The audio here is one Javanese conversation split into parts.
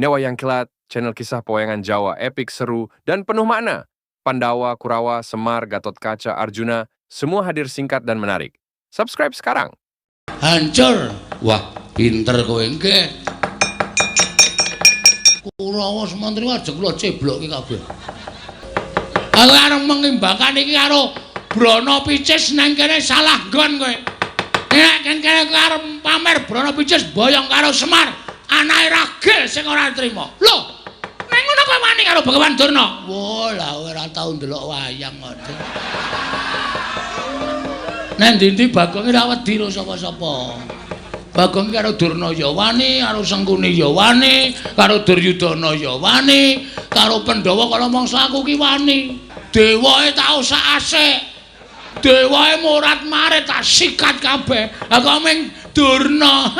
Nek Wayang Kilat, channel kisah pewayangan Jawa epik, seru, dan penuh makna. Pandawa, Kurawa, Semar, Gatot Kaca, Arjuna, semua hadir singkat dan menarik. Subscribe sekarang. Hancur. Wah, pinter kowe nggih. Kurawa semantri aja kula ceblok iki kabeh. Aku arep mengimbangkan iki karo Brana Picis nang kene salah nggon kowe. Nek kene arep pamer Brana Picis boyong karo Semar, anake ragil sing ora trima. Lho, ning ngono kowe wani karo Begawan Durna. Wah, lah ora tau ndelok wayang kok. Nek ndi-ndi Bagong ora wedi karo sapa-sapa. Bagong karo Durna ya wani, karo Sengkuni ya wani, karo Duryudana ya wani, karo Pandhawa kala mangsa aku ki wani. Dewae tak usah asik. Dewae murat-marit tak sikat kabeh. Aku ming Durna.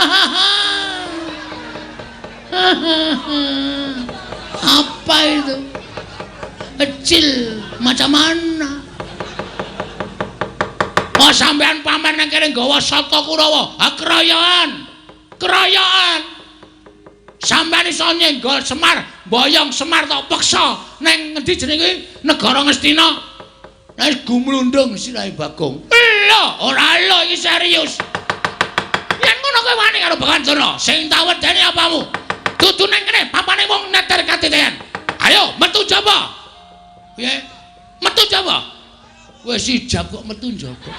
Apa itu? Kecil macam mana? Oh, sampean pamer nang kene nggawa sata Kurawa. Ha keroyokan. Keroyokan. Sampean iso nyenggol Semar, boyong Semar tok peksa ning ngendi jenenge negara Ngastina. Wis gumlundung sirahe Bagong. Lho, ora lho iki serius. Yen ngono kowe wani karo Begawan Durna, sing tak wedeni apamu? Dudu nang kene papane wong neter katitean. Ayo metu jaba. Piye? Metu jaba. Wis ijab kok metu njaba.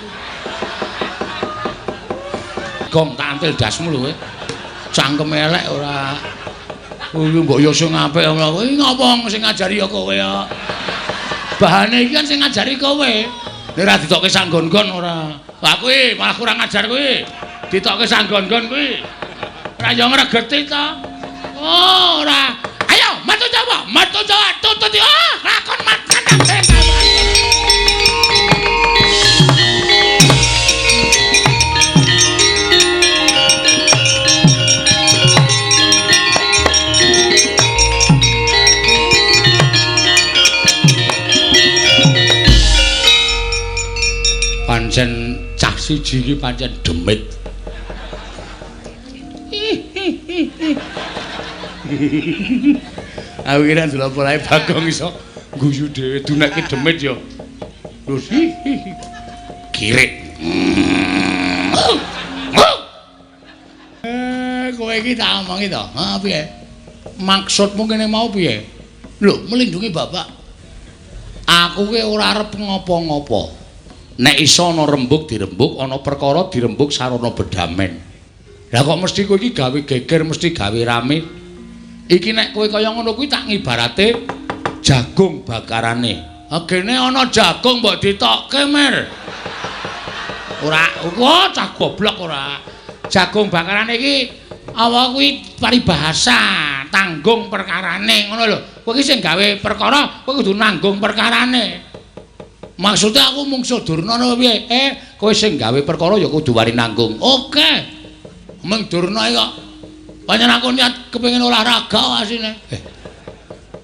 Gong tak antil dasmu lho kowe. Cangkem elek ora. Kuwi mbok yo sing apik ora. Kuwi ngopo sing ngajari ya kowe ya. Bahane iki kan sing ngajari kowe. Nek ora ditokke sanggon-gon ora. Lah kuwi malah kurang ngajar kuwi. Ditokke sanggon-gon kuwi. Ora yo ngregeti to. Oh, ora. Ayo metu coba. Metu coba tutut yo. Lakon makan. Pancen cah siji iki pancen demit. Aku kira ndelok polahe Bagong iso guyu dhewe dunekke demit ya. Lho kirik. Kowe iki tak omongi to. Ha piye? Maksudmu kene mau piye? Lho, melindungi bapak. Aku ki ora arep ngopo-ngopo. Nek iso ana rembug dirembug, ana perkara dirembug sarana bedamen. Lah kok mesti kowe iki gawe geger, mesti gawe rame. Iki nek kowe kaya ngono kuwi tak ngibarate jagung bakarane. Agene ana jagung mbok ditokke, Mir. Ora, kok cah goblok ora. Jagung bakarane iki apa kuwi paribahasa, tanggung perkarane ngono lho. Kowe iki sing gawe perkara, kowe kudu nanggung perkarane. Maksudnya aku mungsuh Durna apa piye? Kowe sing gawe perkara ya kudu wani nanggung. Oke. Meng Durna kok pancen aku niat kepengin olahraga asine.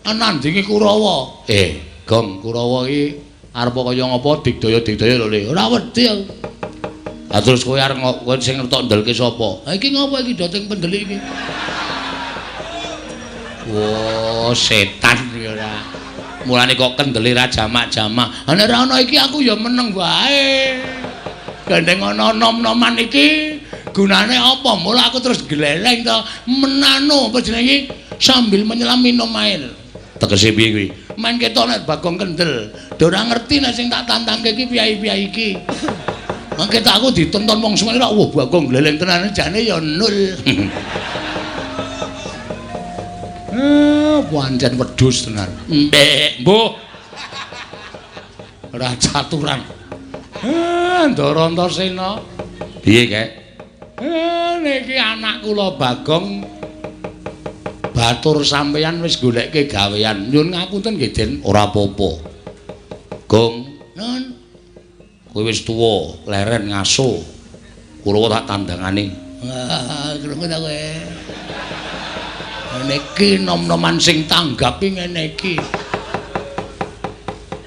Nandingi Kurawa. Gong Kurawa iki arep kaya ngapa digdaya-digdaya lho Le. Ora wedi aku. Lah terus kowe arep kowe sing ngertok ndelke sapa? Ha iki ngapa iki doting pendelik iki? Wo, setan iki ora. Mulane kok kendeli ra jamak-jamak. Nek ora ana iki aku ya meneng wae. Gandeng ana nom-noman iki gunane apa? Mula aku terus gleleng to menano apa jenenge sambil menyelam minum air. Tegese piye kuwi? Men ketok nek Bagong kendel. Ora ngerti nek sing tak tantangke iki piyai-piyai iki. Mangke tak aku ditonton wong semene kok wah Bagong gleleng tenan jane ya nul. Pancen wedhus tenan. Mbek, mbuh. Ora caturan. Ndara Antasena. Piye, Kek? Niki anak kula Bagong batur sampeyan wis goleke gawean. Nyun ngapunten nggih, Den. Ora apa-apa. Gong, nun. Kowe wis tuwa, leren ngaso. Kula tak tandangane. Wah, krungu ta kowe. Niki nom-noman sing tanggapi ngene iki.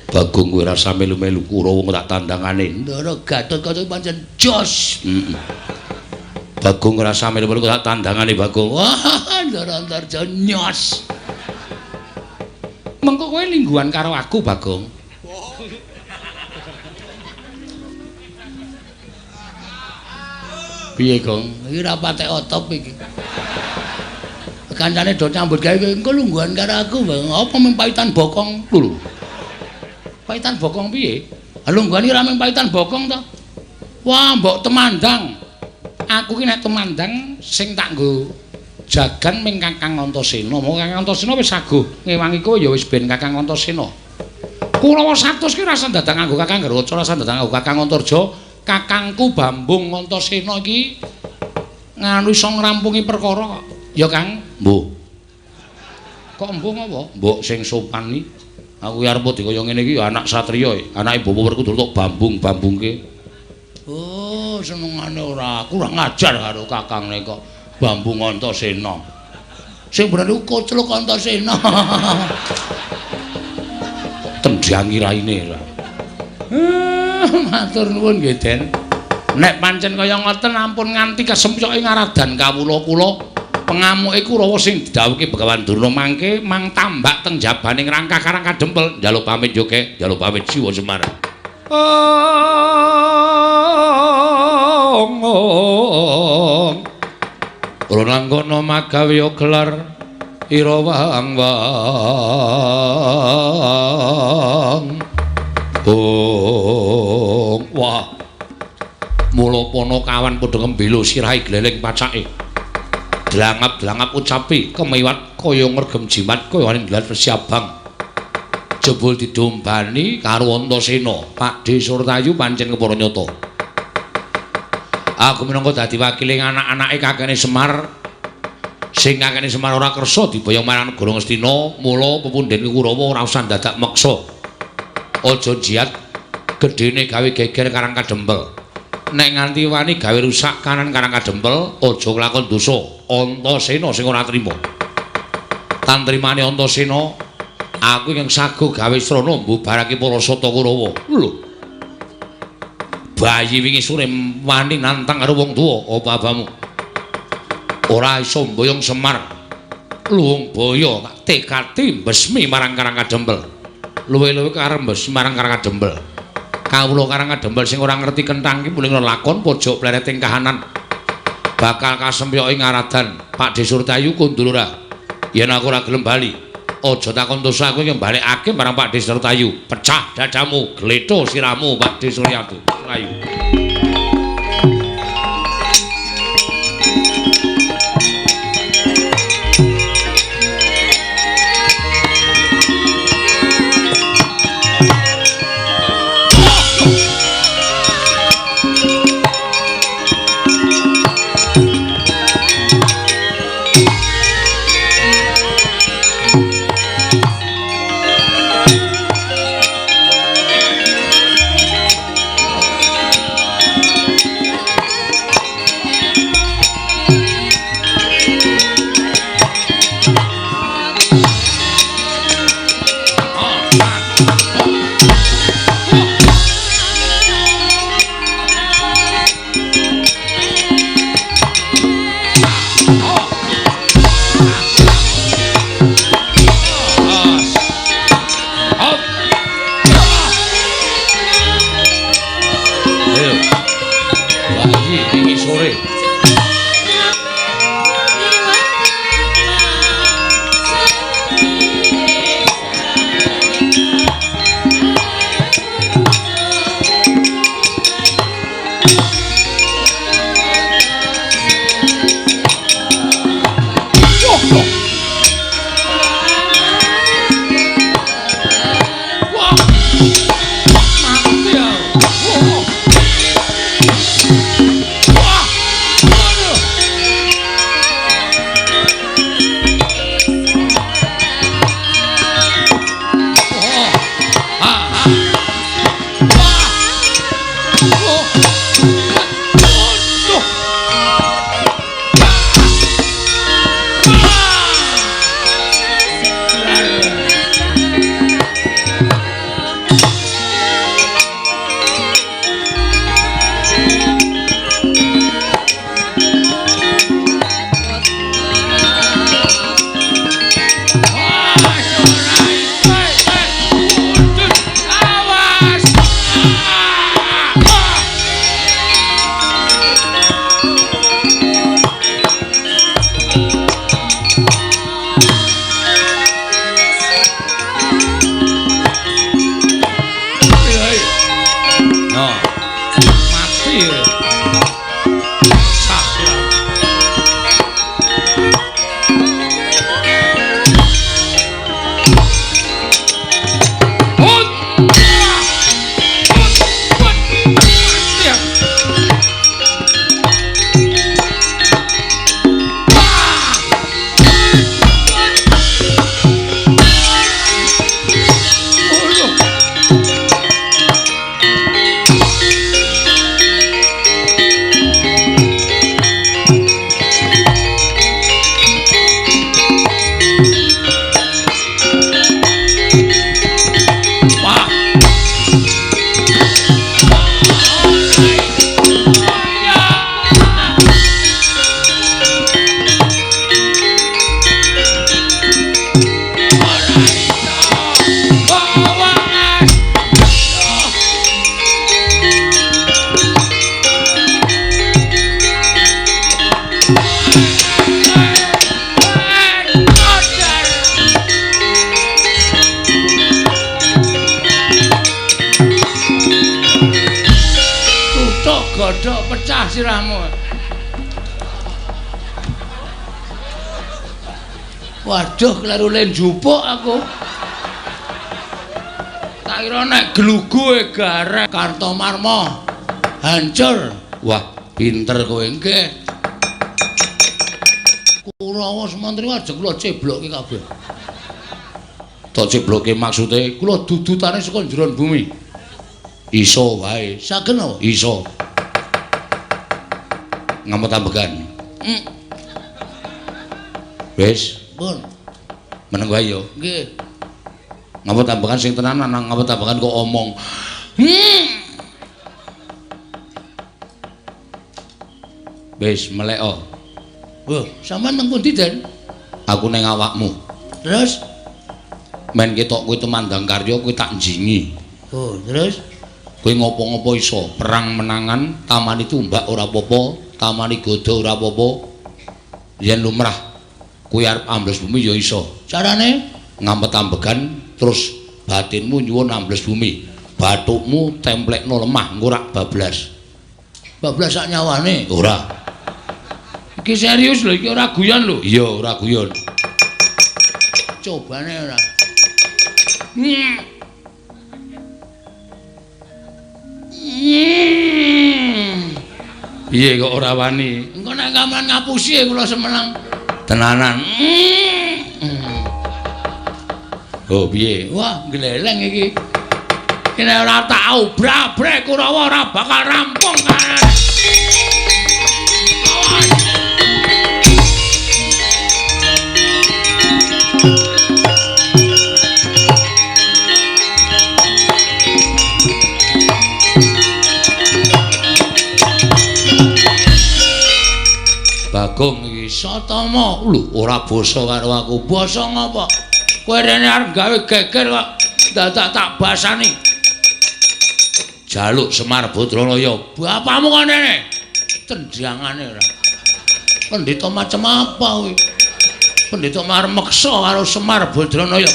Bagong kowe rasa melu-melu Kurawa tak tandangane. Ndara Gatot Kaca pancen jos. Bagong ngrasa melu-melu tak tandangane Bagong. Wah, Antarja nyos. Mengko kowe lingguhan karo aku, Bagong. Piye, Gong? Iki ra patek otop iki. Kancane do nyambut gawe engko lungguhan karo aku, Bang. Apa mung paitan bokong lho? Paitan bokong piye? Lungguhan iki ra mung paitan bokong to. Wah, mbok temandang. Aku ki nek temandang sing tak nggo jagan ming Kakang Antasena. Mau Kakang Antasena wis saguh ngewangi kowe ya wis ben Kakang Antasena. Kulawa 100 ki rasa dadang nganggo Kakang Garwaca, rasa dadang nganggo Kakang Antarja. Kakangku Bambung Antasena iki nganu iso ngrampungi perkara kok. Ya Kang, mbuh. Kok mbuh apa? Mbok sing sopan iki. Aku arep dikaya ngene iki ya anak satriya, anake Bapak Werkudara tok bambung-bambungke. Oh, senengane ora. Aku ora ngajar karo Kakangne kok Bambung Antasena. Sing bener iku Kocluk Antasena. Kok tendhangi raine ra. Matur nuwun nggih, Den. Nek pancen kaya ngoten ampun nganti kesempyoke ngaradan kawula kula pengamuke Kurawa sing didhawuhke Begawan Durna mangke mang tambak teng jabaning rangka karang kadempel njaluk pamit joge njaluk pamit jiwa Semar. Kula nangkono magawe gelar ira wang-wang. Wah. Mula pono kawan padha ngembelo sirahe gleleng pacake. Delangap-delangap ucapi kemewat kaya ngregem jimat kaya ning gelar Resi Abang. Jebul didombani karo Antasena, Pakde Surtayu pancen kepara nyata. Aku minangka dadi wakiling anak-anake Kakene Semar. Sing Kakene Semar ora kersa diboyong marang negara Ngastina, mula pepundhen Kurawa ora usah dadak meksa. Aja jiat gedene gawe geger karang kadempel. Nek nganti wani gawe rusak kanan karang kadempel, aja nglakon dosa. Antasena sing ora trima. Tantrimane Antasena, aku yang saguh gawe srana mbubarake para sata Kurawa. Lho. Bayi wingi sore wani nantang karo wong tuwa, apa abamu? Ora iso mboyong Semar. Luwung boyo tak tekati mbesmi marang karang kadempel. Luwe-luwe karep mbesmi marang karang kadempel. Kawula karang kadempel sing ora ngerti kenthang iki muling lakon pojok plereting kahanan. Bakal kasempyoke ngaradan Pakde Surtayu kundulura. Yen aku ora gelem bali, aja takon dosa aku yang balekake marang Pakde Surtayu. Pecah dadamu, gletho siramu Pakde Surtayu. sirahmu. Waduh, kleru len jupuk aku. Tak kira nek glugu garek Kartomarma hancur. Wah, pinter kowe nggih. Kurawa semantri ajeng kula ceblokke kabeh. Tak ceblokke maksude kula dudutane saka njero bumi. Iso wae. Saken apa? Iso. Ngamot ambekan. Wis, pun. Meneng wae yo. Nggih. Ngamot ambekan sing tenanan, ngamot ambekan kok omong. Wis melek. Oh, sampean nang pundi, Den? Aku ning awakmu. Terus men ketok kowe temandang karya kowe tak njingi. Oh, terus kowe ngopo-ngopo iso perang menangan, tamani tumbak ora apa-apa, tamani godo ora apa-apa. Yen lumrah kowe arep ambles bumi ya iso. Carane ngampet ambegan terus batinmu nyuwun ambles bumi. Bathukmu templekno lemah engko ora bablas. Bablas sak nyawane? Ora. Iki serius lho, iki ora guyon lho. Iya, ora guyon. Cobane ora. Piye kok ora wani? Engko nek gaman ngapusi kula semenang. Tenanan. Oh, piye? Wah, gleleng iki. Kene ora tak obrak-brek Kurawa ora bakal rampung kan. Bagong iki Satama lho ora basa karo aku. Basa ngapa? Kowe rene arep gawe geger kok dadak tak basani. Jaluk Semar Badranaya. Bapakmu kok rene. Tendangane ora. Pendhita macam apa kowe? Pendhita marmeksa karo Semar Badranaya.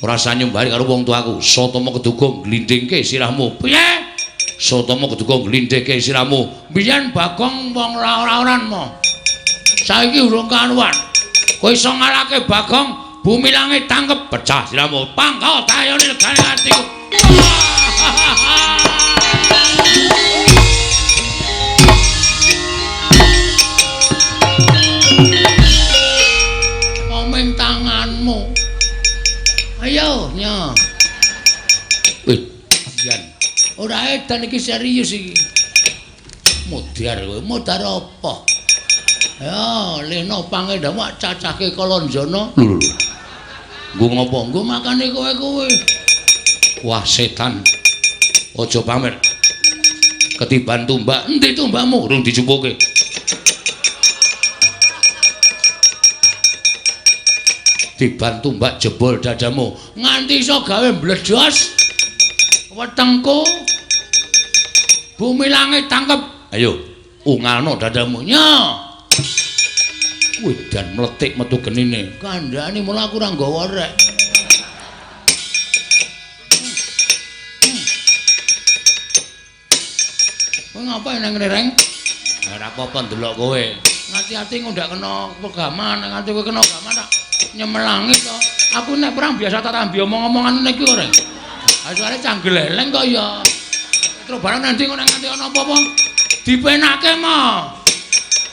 Ora sanyumbari karo wong tuaku. Satama keduga glindhingke sirahmu. Piye? Satama keduga glindhingke sirahmu. Biyen Bagong wong ora-oranmu. Saiki urung kanuan. Kowe iso ngalahke Bagong, bumi langit tangkep pecah sirahmu. Pangkal tayone legane atiku. Momeng tanganmu. Ayo, nya. Jan. Ora edan iki serius iki. Mudhar kowe, mudhar apa? Ya, leno pangedhamu cacahke Kalanjana. Lho. Nggo ngopo? Nggo makane kowe-kowe. Wah, setan. Aja pamer. Ketiban tumbak, endi tumbakmu urung dicupuke. Tiban tumbak jebol dadamu nganti iso gawe mbledos. Wetengku. Bumi langit tangkep. Ayo, ungalno dadamu. Nya. Wedan mletik metu genine. Kandhane mula aku ora nggawa rek. Kowe ngapain nang ngene, Reng? Ora apa-apa ndelok kowe. Ngati-ati ngundak kena pegaman, nganti kowe kena gaman tak nyemelangi to. Aku nek perang biasa tak tambi omong-omongan ngene iki kok, Reng. Asale canggleleng kok ya. Terus barang nanti kok nganti ana apa-apa dipenake mah.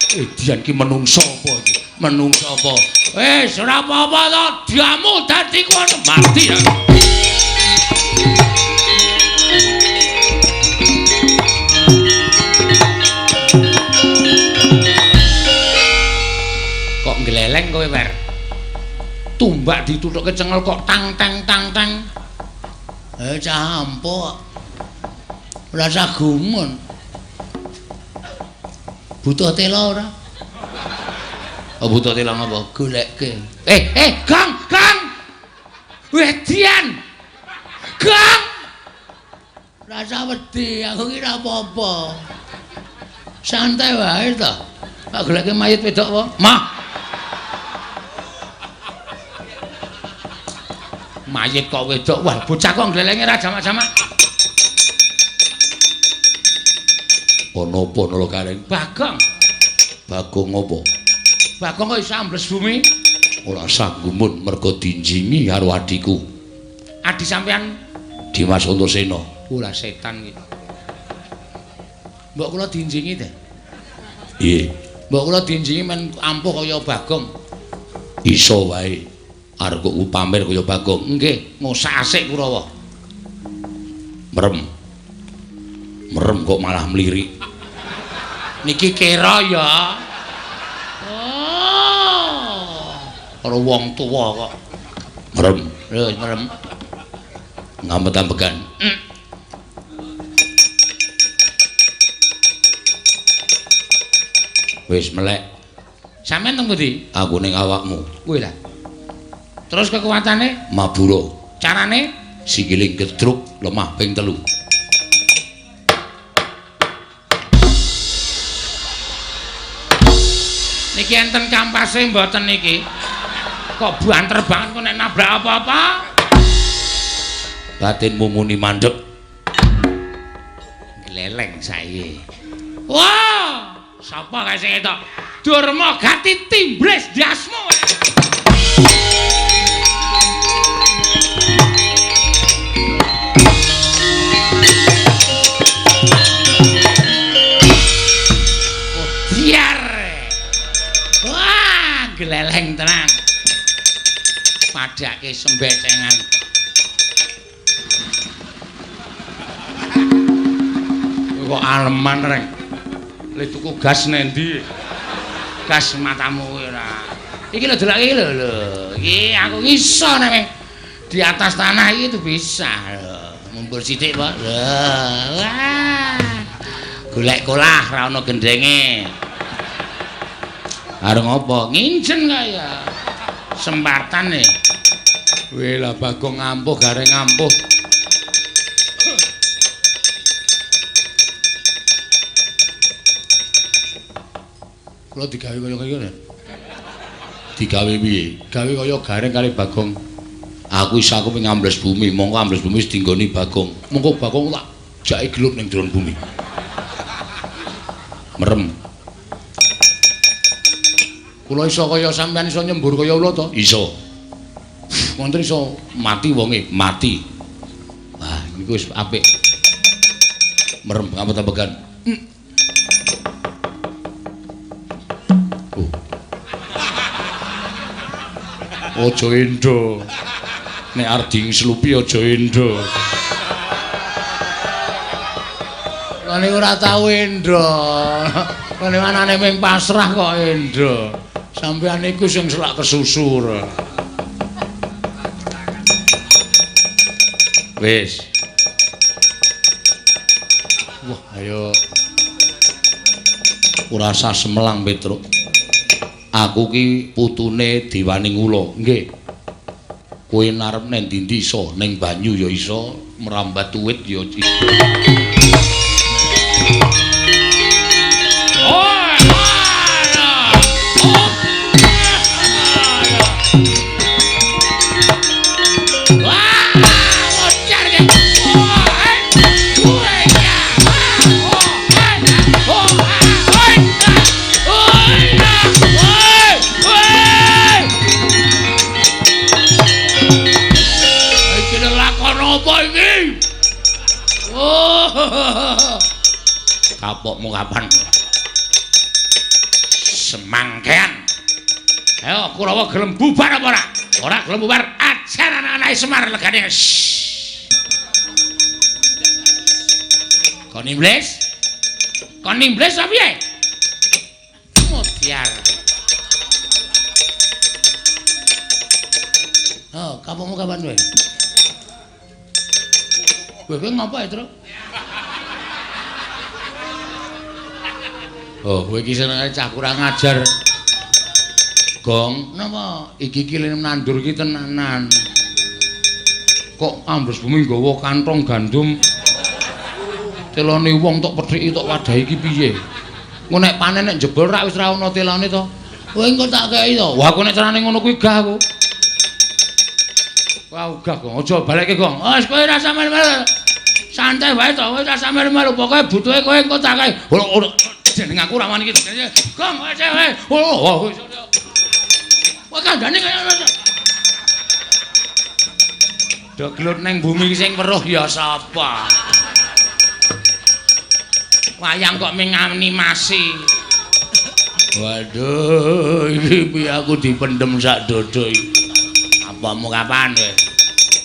Dian ki menungso apa iki? Menungso apa? Wis ora apa-apa to, diamu dadi kono mati ya. Kok gleleng kowe, Wer? Tumbak ditutukke cengel kok tang tang tang tang. Cah ampo. Ora usah gumun. Butuh tela ora? Oh, butuh tela ngapa? Golekke. Gang, Gang. Wedian. Gang. Ora usah wedi, aku ki ora apa-apa. Santai wae to. Tak goleke mayit wedok apa? Mah. Mayit kok wedok. Wah, bocah kok glelenge ra jamak-jamak. Apa-apa lho Kareng? Bagong. Bagong apa? Bagong kok iso ambles bumi? Ora sanggumun mergo dinjingi karo adiku. Adi sampean Dimas Antasena. Ora setan iki. Mbok kula dinjingi ta? Nggih. Mbok kula dinjingi men ampuh kaya Bagong. Iso wae. Arep kok pamer kaya Bagong. Nggih, ngosak asik Kurawa. Merem. Merem kok malah mlirik. Niki kira ya. Oh. Karo wong tuwa kok. Merem. Lho, merem. Ngampet-ampekan. Wis melek. Sampeyan teng pundi? Aku ning awakmu. Kuwi lah. Terus kekuatane? Mabura. Carane? Sikile gedruk lemah ping 3. Niki enten kampase mboten niki. Kok banter banget kok nek nabrak apa-apa? Batinmu muni mandeg. Gleleng sae. Wah, sapa kae sing etok? Durma Gati Timbres Dasmu. Gleleng tenan. Padake sembecengan. Kok aleman reng. Le tuku gas nendi? Gas matamu ora. Iki lho delok iki lho. Iki aku iso nek di atas tanah iki tuh bisa lho. Mumpul sithik, Pak. Wah. Golek kolah ra ono gendenge. Areng apa? Nginjen kaya. Sempatan nih. Wih lah Bagong ngampuh, Gareng ngampuh. Kula digawe kaya ngene. Digawe piye? Gawe kaya Gareng kali Bagong. Aku iso aku pengen ambles bumi, mongko ambles bumi wis dinggoni Bagong. Mongko Bagong tak jake gelut ning jero bumi. Merem. Kula iso kaya sampean iso nyembur kaya ula to? Iso. Wonten iso mati wonge, mati. Wah, niku wis apik. Merem ngampet-ampekan. Aja endo. Nek arep dingslupi aja endo. Lah niku ora tau endo. Kene manane ming pasrah kok endo. Sampeyan iku sing selak kesusur. Wis. Wah, ayo. Ora usah semelang, Petruk. Aku ki putune Diwaning Ula. Nggih. Kowe narep ning ndi iso, ning banyu ya iso, merambat tuwit ya iso. Kapokmu kapan? Semangkean. Ayo Kurawa gelem bubar apa ora? Ora gelem bubar, ajar anak-anak Semar legane. Kon Iblis? Kon Iblis apa piye? Mutiar. Oh, kapokmu kapan kowe? Kowe ngapa ya, Truk? Oh, kowe iki senenge cah kurang ajar. Gong, napa iki kilene nandur iki tenanan. Kok ambles bumi nggawa kantong gandum. Telone wong tok pedhiki tok wadahi iki piye? Engko nek panen nek jebol rak wis ra ono telone to. Kowe engko tak kei to. Wah, aku nek carane ngono kuwi gah aku. Wah, gah Gong. Aja balekke Gong. Wis kowe ra sampean. Santai wae to, wis sampe melu pokoke butuhe kowe engko tak kae. Ora jeneng aku ra wani iki. Gong wae wae. Wah kandhane kaya ngono. Dok glut ning bumi sing weruh ya sapa? Wayang kok menganimasi. Waduh, iki piye aku dipendem sak dodo iki. Apamu kapan kowe?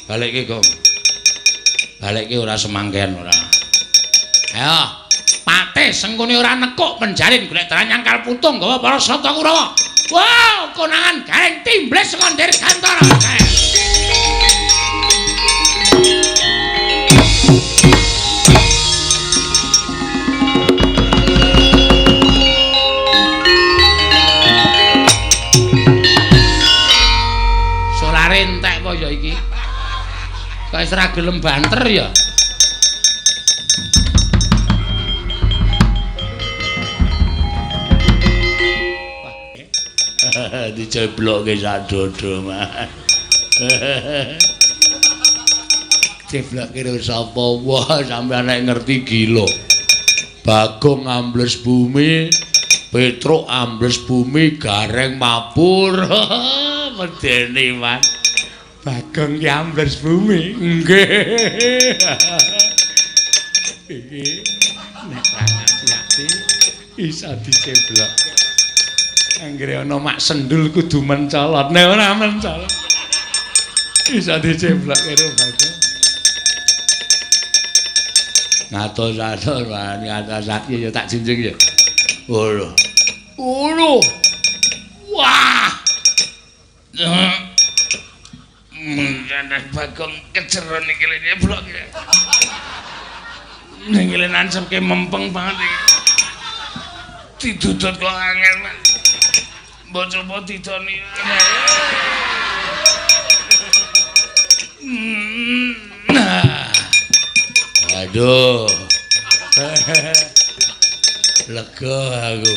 Balikke, Gong. Balikke ora semangken ora. Ayo, Patih sengkune ora nekuk penjalin golek dalan nyangkal putung gawa para Sata Kurawa. Wow, konangan gareng timbles saka Dirgantara. Entek kok ya iki. Kok wis ora gelem banter ya. Diceblokke sak dodo, Mas. Ceblokke karo sapa wae sampeyan nek ngerti gila. Bagong ambles bumi, Petruk ambles bumi, Gareng mabur. Medeni, Mas. Bagong ki ambles bumi. Nggih. Iki nek ati iso diceblok. Anggere ana mak sendul kudu mencolot. Nek ora mencolot iso diceblok karo Bagong. Ngatos-atos wani atas ya tak jinjing ya. Ngono. Ngono. Wah. Menjane Bagong keceron iki lho nyeblok iki. Ning iki nancemke mempeng banget iki. Didudut kok angel, Mas. Mbok coba didoni. Aduh. Lega aku.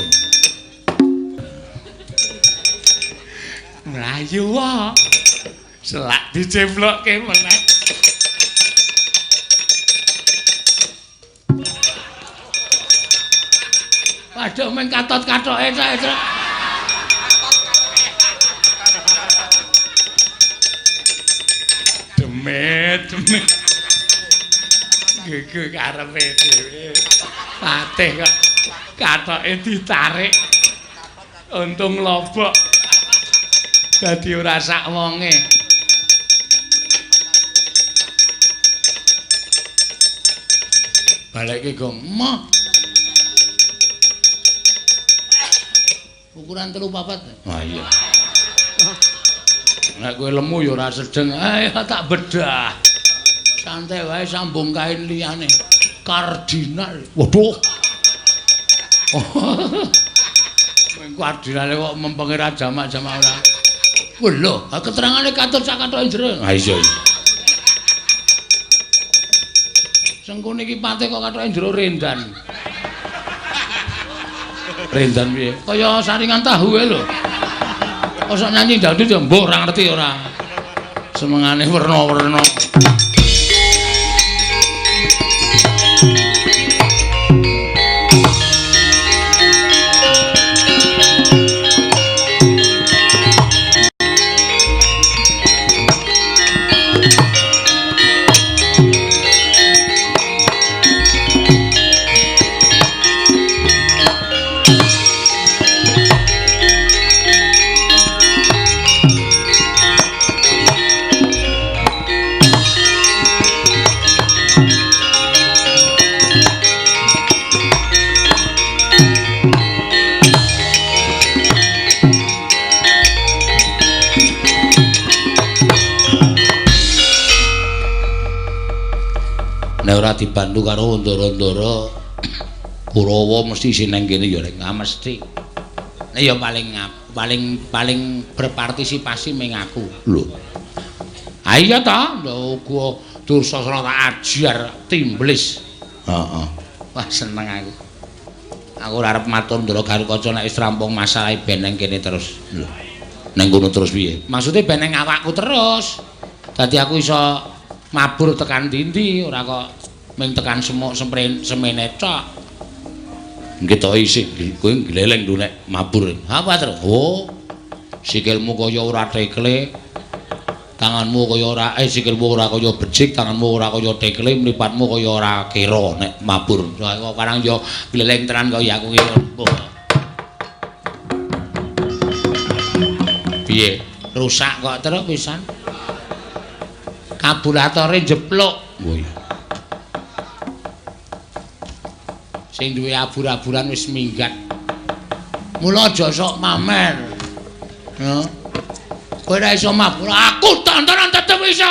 Mlayu wae. Selak diceblokke meneh. Waduh men katot-katoke ta. Demet. Gege karepe dhewe. Patih kok katoke ditarik. Untung lobok. Dadi ora sak wonge. Balikke, Gong. Mah. Ukuran 3/4. Ah iya. Nek kowe lemu ya ora sedeng. Ayo tak bedah. Santai wae sambung kain liyane. Kardinal. Waduh. Kardinale kok mempenge ra jamak-jamak ora. Wah lho, keterangane katut sak kathoke jero. Ha iya. Sengkune iki Patih kok kathoke jero rendan. Rendan piye? Kaya saringan tahu lho. Kok nyanyi dangdut ya mbok ora ngerti ora. Semengane werna-werna. Dibantu karo ndara-ndara Kurawa mesti sing nang kene ya nek mesti. Nek ya paling berpartisipasi meng aku. Lho. Ha iya ta, uga Dursasana tak ajar timblis. Heeh. Wah seneng aku. Aku ora arep matur ndara Garukaca nek wis rampung masalah ben nang kene terus. Lho. Nang kono terus piye? Maksude ben nang awakku terus. Dadi aku iso mabur tekan ndi-ndi ora kok Ming tekan semuk semene tok. Ngetoki isih kowe gleleng lho nek mabur. Apa terus? Oh. Sikilmu kaya ora tekle. Tanganmu kaya ora sikilmu ora kaya becik, tanganmu ora kaya tekle, mripatmu kaya ora kira nek mabur. Kok karang yo gleleng tenan kaya aku iki. Piye? Rusak kok terus pisan. Kabulatore jepluk. Oh iya. Sing duwe abur-aburan wis minggat. Mula aja sok mamer. Ya. Kowe ora iso mabur, aku tontonan tetep iso.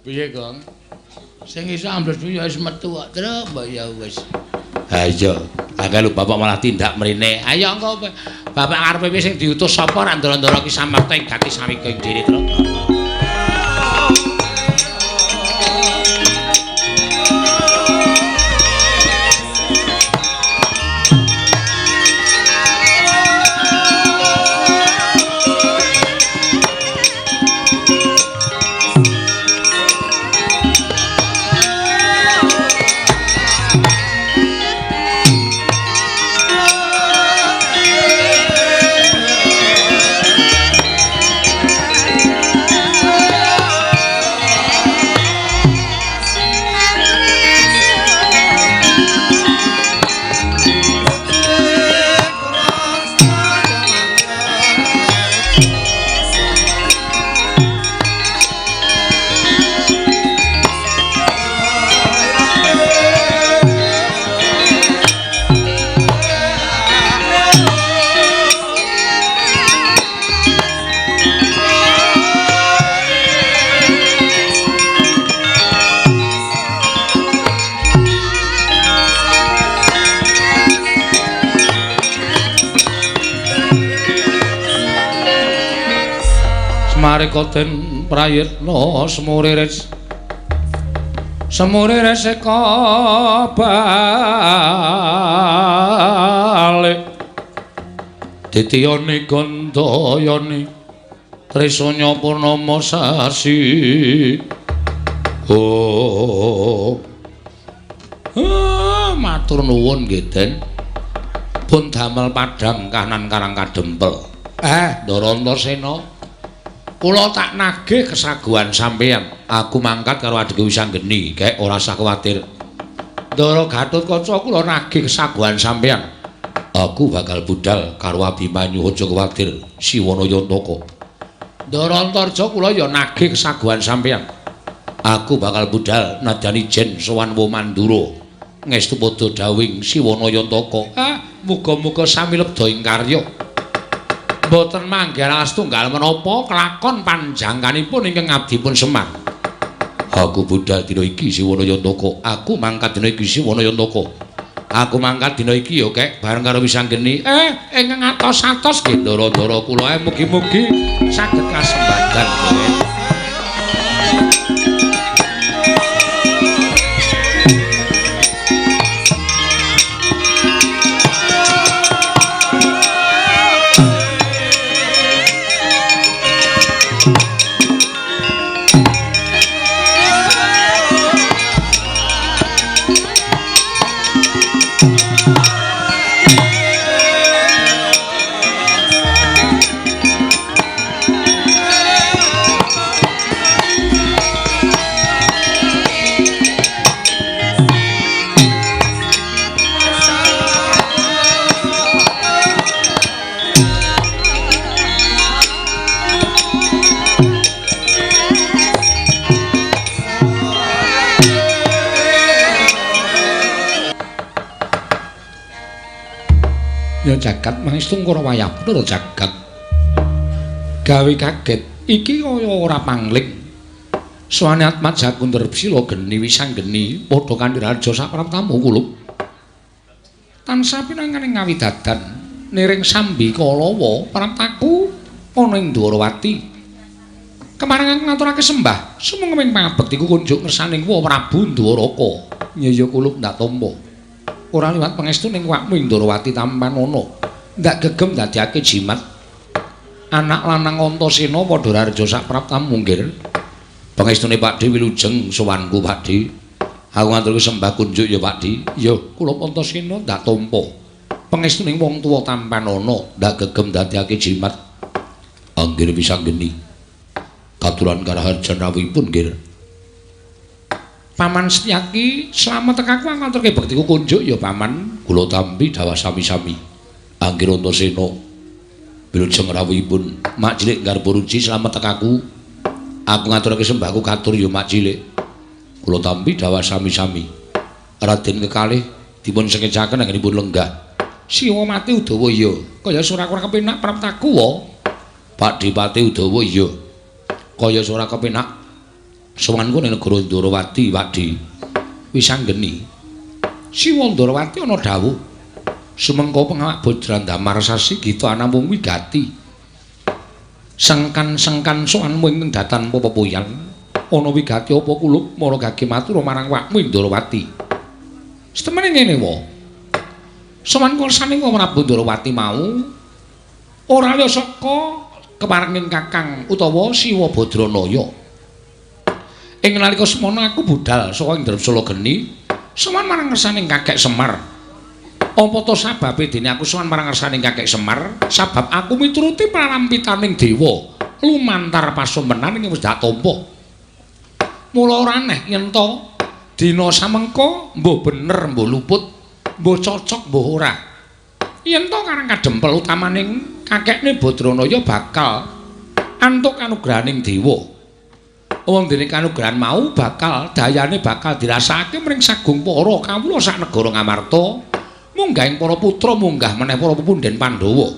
Piye, Gong? Sing iso ambles ya wis metu kok, terus mbok ya wis. Ha iya, angel bapak malah tindak mrene. Ayo engko bapak karepe sing diutus sapa ra ndara-ndara ki samarta ing gati sawika ing dhewe terus. Marikoten prayitna semuriris eka balik ditiyane gandayane trisanya purnama sasi matur nuwun nggih Den pun damel padhang kanan karang kadempel Ndara Antasena kula tak nagih kesaguhan sampeyan. Aku mangkat karo adhike Wisanggeni, kek ora usah kuwatir. Ndara Gatotkaca kula nagih kesaguhan sampeyan. Aku bakal budal karo Abimanyu aja kuwatir, Siwana Yantaka. Ndara Antarja kula ya nagih kesaguhan sampeyan. Aku bakal budal nadyan ijen sowan Womandura. Ngestu padha dawing Siwana Yantaka. Muga-muga sami lebda ing karya. Boten manggal setunggal menapa kelakon panjangkanipun ingkang abdi pun Semar. Aku budal dina iki Siwana Yantaka. Aku mangkat dina iki Siwana Yantaka. Aku mangkat dina iki ya kek bareng karo Wisanggeni. Ingkang atos-atos nggih ndara-ndara kula mugi-mugi saged kasembadan. Jagat mangestung karo wayah bener jagat gawe kaget iki kaya ora pangling swane Atmat Jakunder Sila Geni Wisanggeni padha kanthi raja sapraptamu kulup tansah pinanganing ngawidadan niring sambi kalawa praptaku ana ing Dwarawati kemaring ngaturake sembah sumenging pangabekti kunjuk ngersaning Prabu Dwaraka nyaya kulup ndak tampa ora liwat pangestu ning wakmu ing Dwarawati tampan ana ndak gegem dadiake jimat anak lanang Antasena padha raja sapraptamu nggih Pangestune Pakdhe wilujeng sowanku Pakdhe. Aku ngaturke sembah kunjuk ya Pakdhe. Ya, kula Antasena ndak tampa. Pangestune wong tuwa tampan ana ndak gegem dadekake jimat. Anggir pisanggeni. Katuran karaharjan rawuhipun nggih. Paman Setyaki slamet tekaku ngaturke bektiku kunjuk ya Paman. Kula tampi dawa sami-sami. Anggir Antasena wilujeng rawuhipun Mak Cilik garpa ruji slamet tekaku. Aku ngaturake sembahku katur ya Mak Cilik. Kula tampi dawa sami-sami. Raden kekalih dipun sengejaken anggenipun lenggah. Siwa mati Udawa iya. Kaya ora kepenak praptaku wa. Pakdhe Pati Udawa iya. Kaya ora kepenak sowanku ning negara Ndarawati, Pakdhe. Wis anggeni. Siwa Ndarawati ana dawuh. Sumengko pengawak Bodran Damar Sasi Gita namung wigati. Sengkan-sengkan sowanmu ing datan Papapoyan. Ana wigati apa kulup mara gage matur marang wakmu Ndarawati. Setemene ngene wae. Sowan kursane Prabu Ndarawati mau ora liya saka keparenging Kakang utawa Siwa Badranaya. Ing nalika semana aku budal saka ing Dresala Geni, sowan marang ngersaning Kakek Semar. Apa to sababe dene aku sowan marang ngersaning Kakek Semar? Sabab aku mituruti prarampitaning dewa lumantar pasumpenan ing wis dak tampa. Mula ora aneh yen to dina samengko mbuh bener mbuh luput, mbuh cocok mbuh ora. Yen to karang kadempel utamaning kakekne Badranaya bakal antuk kanugrahaning dewa. Wong dene kanugrahan mau bakal dayane bakal dirasakake mring sagung para kawula sak negara Ngamarta, munggahing para putra munggah meneh para pepunden Pandhawa.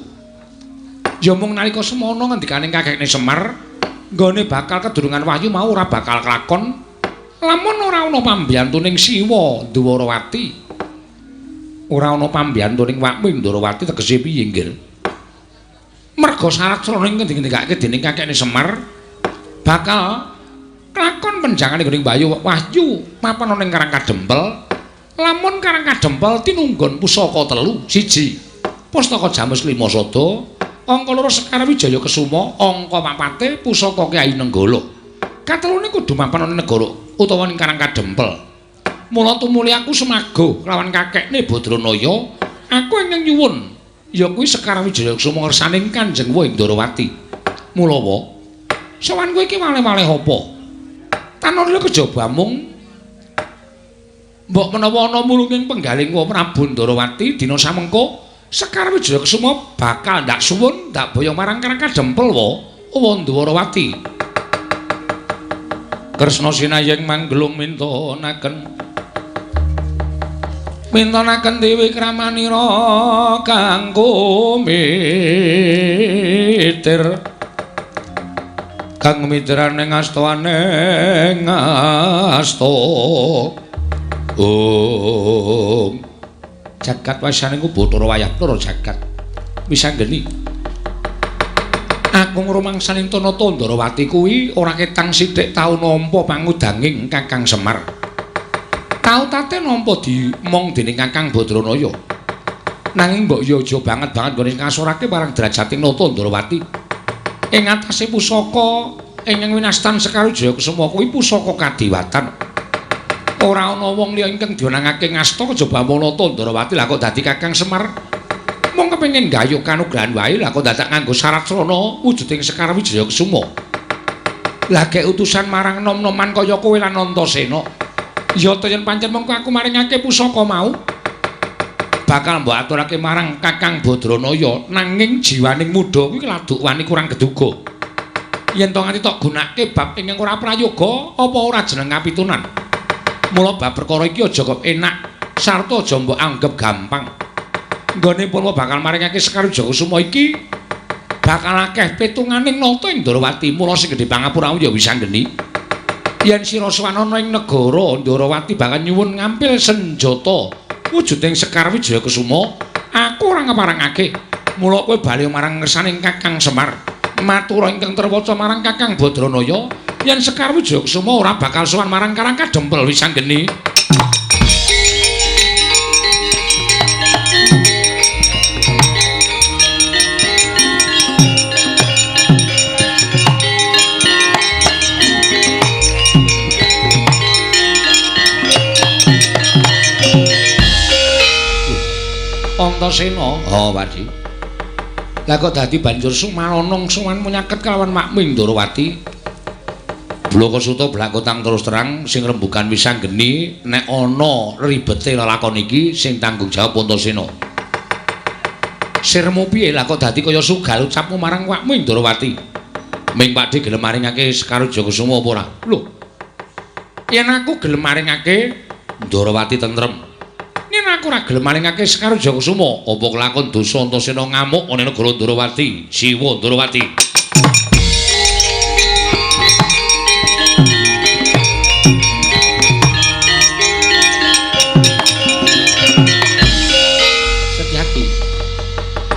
Ya mung nalika semana ngendikaning kakekne Semar, nggone bakal kedurungan wahyu mau ora bakal kelakon lamun ora ana pambiyantuning Siwa Ndarawati. Ora ana pambiyantuning wakmu Ndarawati tegese piye nggih? Merga syarat srana ngendikake dening kakekne Semar bakal kelakon penjangane gering bayu wahyu mapan ana ing Karang Kadempel. Lamun Karang Kadempel tinunggon pusaka 3, 1 Pustaka Jamus Lima Sada, angka 2 Sekar Wijaya Kesuma, angka 4 Pusaka Kyai Nenggala. Katelune kudu mapan ana negara utawa ning Karang Kadempel. Mula tumuli aku semaga lawan kakekne Badranaya, aku ingkang nyuwun ya kuwi Sekar Wijaya Kesuma ngersaning Kanjeng Ndarawati. Mula wa sowan kowe iki malih-malih apa? Tanur kejaba mung mbok menawa ana mulunging penggaling Prabu Ndarawati dina samengko Sekar Wijaya Kesuma bakal ndak suwun ndak boyong marang Karang Kadempel wa Ndarawati. Kresna sinayeng manggelung mintonaken Dewi Kramanira kanggo mitir kang mitraning astawaning asta. Jagat wasaning Bathara wayah para jagat wis anggeni. Aku ngrumangsani Tanata Ndarawati kuwi ora ketang sithik tau nampa pangudanging Kakang Semar. Tau tate nampa dimong dening Kakang Badranaya. Nanging mbok yo aja banget gone ngasorake marang derajating Nata Ndarawati. Ing atase pusaka ingkang winastan Sekar Wijaya Kesuma kuwi pusaka kadewatan. Ora ana wong liya ingkang diwenangake ngasta kejaba Nata Ndarawati lah kok dadi Kakang Semar. Mung kepengin gayuh kanugrahan wae lah kok dadak nganggo syarat srana wujuding Sekar Wijaya Kesuma. Lah gek utusan marang nom-noman kaya kowe lan Antasena. Ya to yen pancen mengko aku maringake pusaka mau bakal mbok aturake marang Kakang Badranaya nanging jiwaning muda kuwi laduk wani kurang geduga. Yen to nganti tok gunake bab ingkang ora prayoga apa ora jeneng kapitunan. Mula bab perkara iki aja kok enak sarta aja mbok anggap gampang. Nggone pun bakal maringake Sekar Wijaya Kesuma iki bakal akeh pitunganing nata ing Ndarawati. Mula sing gedhe pangapura ya wis anggeni. Yen sira sowan ana ing negara Ndarawati bakal nyuwun ngampil senjata wujuding Sekar Wijaya Kesuma, aku ora ngeparengake. Mula kowe bali marang ngersaning Kakang Semar, matur ingkang terwaca marang Kakang Badranaya yen Sekar Wijaya Kesuma ora bakal sowan marang Karang Kadempel wis anggeni. Antasena. Oh, Padi. Lah kok dadi banjur sumanonong suman menyaket kelawan Makming Ndarawati. Blokasuta blakotang terus terang sing rembugan wis anggeni nek ana ribete lelakon iki sing tanggung jawab Antasena. Sirmu piye lah kok dadi kaya sugal ucapmu marang Makming Ndarawati? Ming Pakde gelem maringake Sekar Jagasuma apa ora? Lho. Yen aku gelem maringake Ndarawati tentrem. Yen aku ora gelem maringake Sekar Jagasuma, apa kelakon dosa Antasena ngamuk ana negara Ndarawati, Siwa Ndarawati. Setyaki.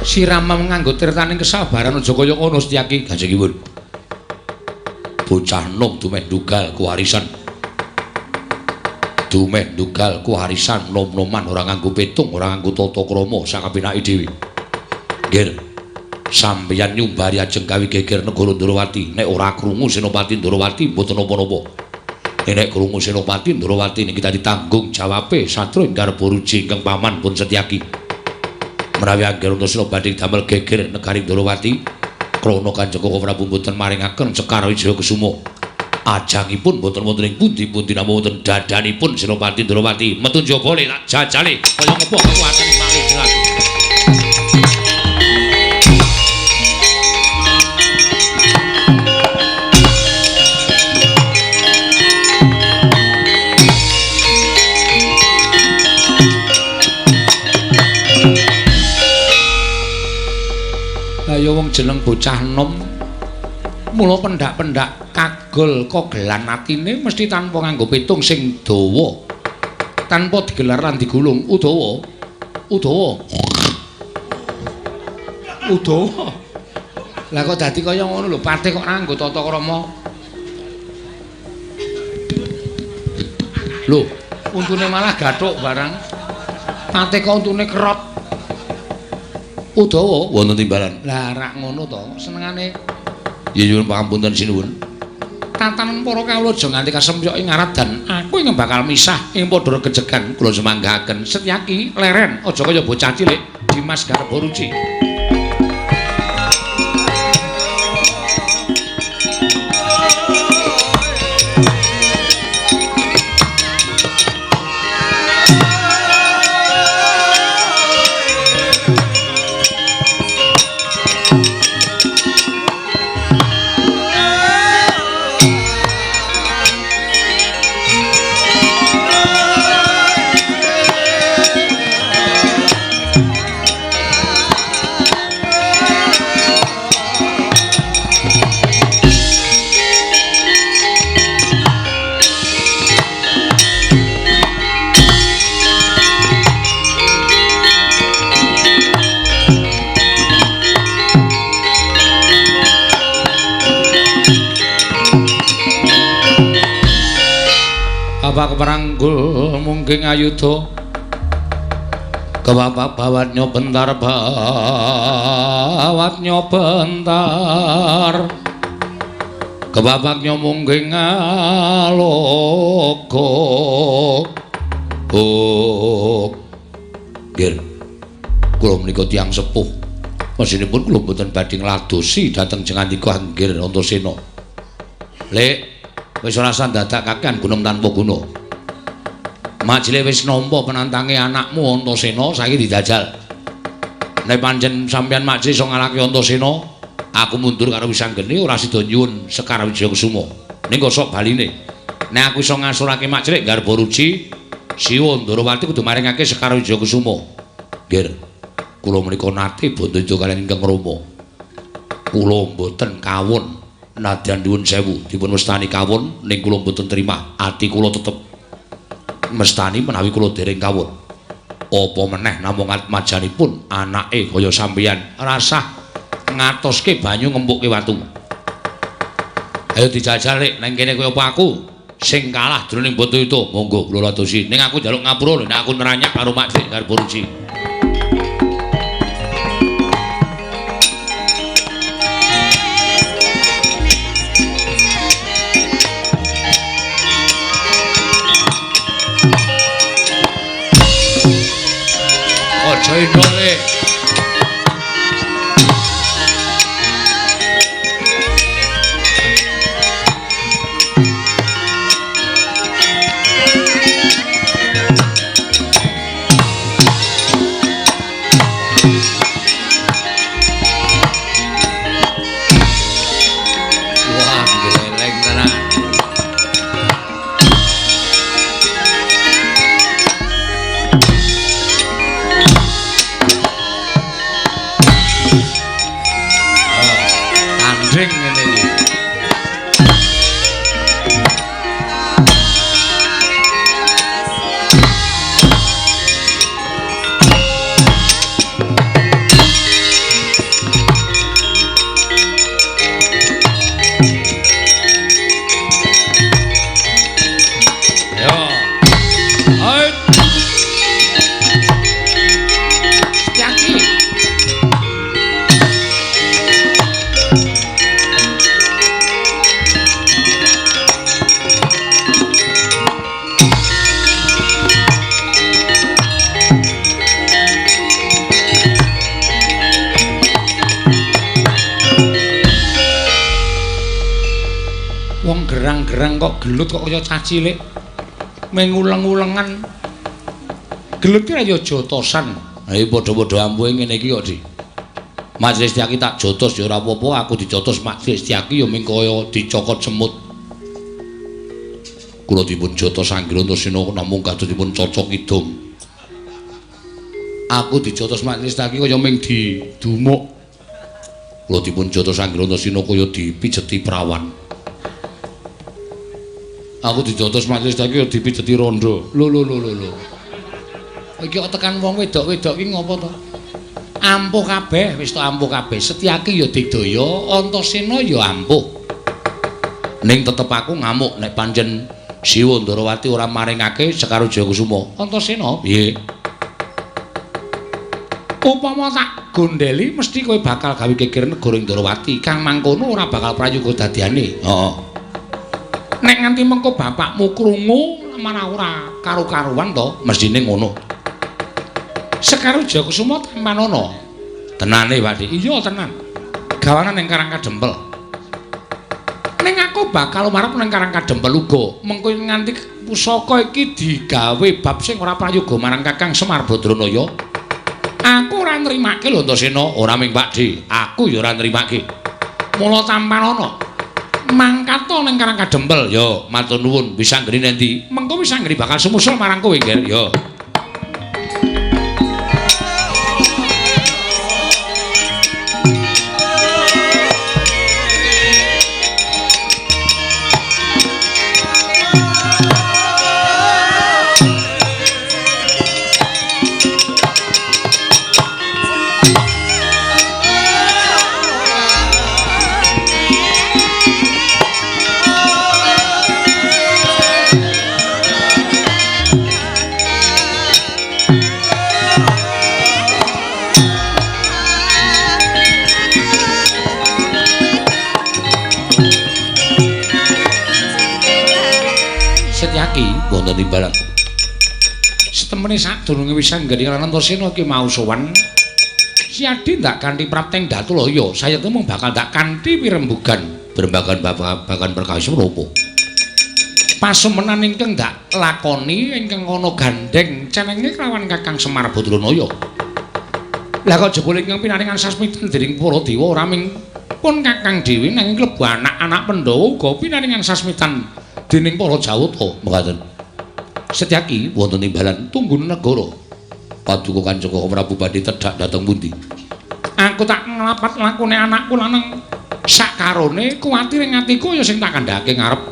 Sirama nganggo tirtaning kesabaran aja kaya ngono Setyaki, Kanjengipun. Bocah nom dumeh dugal kuwarisan. Dumeh dugal kuwarisan nom-noman ora nganggo petung, ora nganggo tata krama sakapinake dhewe. Nggih. Sampeyan nyumbari ajeng kawi geger negara Ndarawati. Nek ora krungu Senopati Ndarawati mboten napa-napa. Nek krungu Senopati Ndarawati niki dadi tanggung jawabe Satru Ingkar Boruji ingkang paman pun Setyaki. Menawi angger Antasena badhe damel geger negari Ndarawati, krana Kanjeng Koko Prabu mboten maringaken Sekar Jagasuma. Ajangipun mboten wonten ing pundi-pundi namung wonten dadanipun Senopati Ndarawati. Metu njaba le tak jajale kaya ngopo kekuatan malih jelas. Lah ya wong jeneng bocah nom mula pendak-pendak kagol kogelan atine mesti tanpa nganggo pitung sing dawa. Tanpa digelar lan digulung Udawa. Udawa. Udawa. Lah kok dadi kaya ngono lho, Patih kok nganggo tata krama. Lho, untune malah gathuk barang. Patih kok untune kerot. Udawa wonten timbalan. Lah rak ngono to, senengane. Ya nyuwun pangapunten sinuwun. Tatanen para kawula aja nganti kasempyok ing ngaradan. Aku ing bakal misah ing padha gejegan kula semanggahaken. Setyaki leren aja kaya bocah cilik Dimas Garboruci. Bapak keperanggul mungking ayuda kebapak bawatnya bentar bawatnya bentar kebabaknya mungking aloko Gir kula menika tiyang sepuh mesinipun kula mboten badhe ngladosi dhateng jengandika Anggir Antasena. Lek wis ora sandadak kakehan gunung tanpa guna. Majile wis nampa penantange anakmu Antasena saiki didajal. Nek pancen sampeyan majlis iso ngalahke Antasena, aku mundur karo Wisanggeni ora sida nyuwun Sekar Jagasuma. Ning kok sok baline. Nek aku iso ngasurake majlis Garboruci, Siwa Ndarawati kudu maringake Sekar Jagasuma. Nggih. Kula menika nate bondo kaliyan ingkang Rama. Kula mboten kawon. Nadyan nuwun sewu dipun mestani kawon ning kula mboten trima, ati kula tetep mestani menawi kula dereng kawon. Apa meneh namung majanipun anake kaya sampeyan rasah ngatoske banyu ngempukke watu. Ayo dijajal Rik, nang kene kaya apa aku sing kalah jroning Bratayuda. Monggo kula ladosi. Ning aku njaluk ngapura lho nek aku neranyak karo Makdik Garboruci. Aja indole. gendeng ngene iki. Gerang-gerang kok gelut kok kaya cah cilik. Menguleng-ulengan. Gelut ki ya jotosan. Ha iki padha-padha ampuhe ngene iki kok, Dik. Majelis Setyaki tak jotos ya ora apa-apa, aku dijotos Majelis Setyaki ya ming kaya dicokot semut. Kula dipun jotos Anggira Antasena namung kados dipun cocok idom. Aku dijotos Majelis Setyaki kaya ming didumuk. Kula dipun jotos Anggira Antasena kaya dipijeti prawan. Aku dijotos Majelis Setyaki ya dipijeti rondo. Lho. Iki kok tekan wong wedok-wedok ki ngopo to? Ampuh kabeh, wis to ampuh kabeh. Setyaki ya digdaya, Antasena ya ampuh. Ning tetep aku ngamuk nek pancen Siwa Ndarawati ora maringake Sekar Jayakusuma. Antasena piye? Upama tak gondeli mesti kowe bakal gawe geger negara Ndarawati. Kang mangkono ora bakal prayoga dadiane. Heeh. Nek nganti mengko bapakmu krungu malah ora karu-karuan to, mestine ngono. Sekar Jayakusuma tampan ana. Tenane, Pak Dik. Iya, tenan. Gawanan ning Karang Kadempel. Ning aku bakal marep ning Karang Kadempel uga. Mengko nganti pusaka iki digawe bab sing ora prayoga marang Kakang Semar Badranaya. Aku ora nrimake lho Antasena, ora ming Pak Dik. Aku ya ora nrimake. Mula tampan ana. Mangkato ning Karang Kadempel. Yo, matur nuwun. Bisa nggeni nendi? Mengko bisa nggeni bakal sumusul marang kowe, Nger. Yo. Wonten timbalan. Setemene sadurunge wis anggeni Antasena iki mau sowan. Siadi ndak kanthi prapteng Datulaya, saya temung bakal ndak kanthi pirembugan babagan perkawis menapa. Pasumenan ingkang ndak lakoni ingkang ana gandeng cenenge kelawan Kakang Semar Badranaya. Lah kok jebul ingkang pinaringan sasmita dening para dewa ora ming pun Kakang dhewe nanging klebu anak-anak Pandhawa uga pinaringan sasmitan dening para Jawata. Mekaten. Setyaki wonten timbalan tunggun negara. Paduka Kanjeng Prabu badhe tedhak dhateng pundi? Aku tak nglapat lakune anakku lanang sakarone kuwatir ing atiku ya sing tak kandhake ngarep.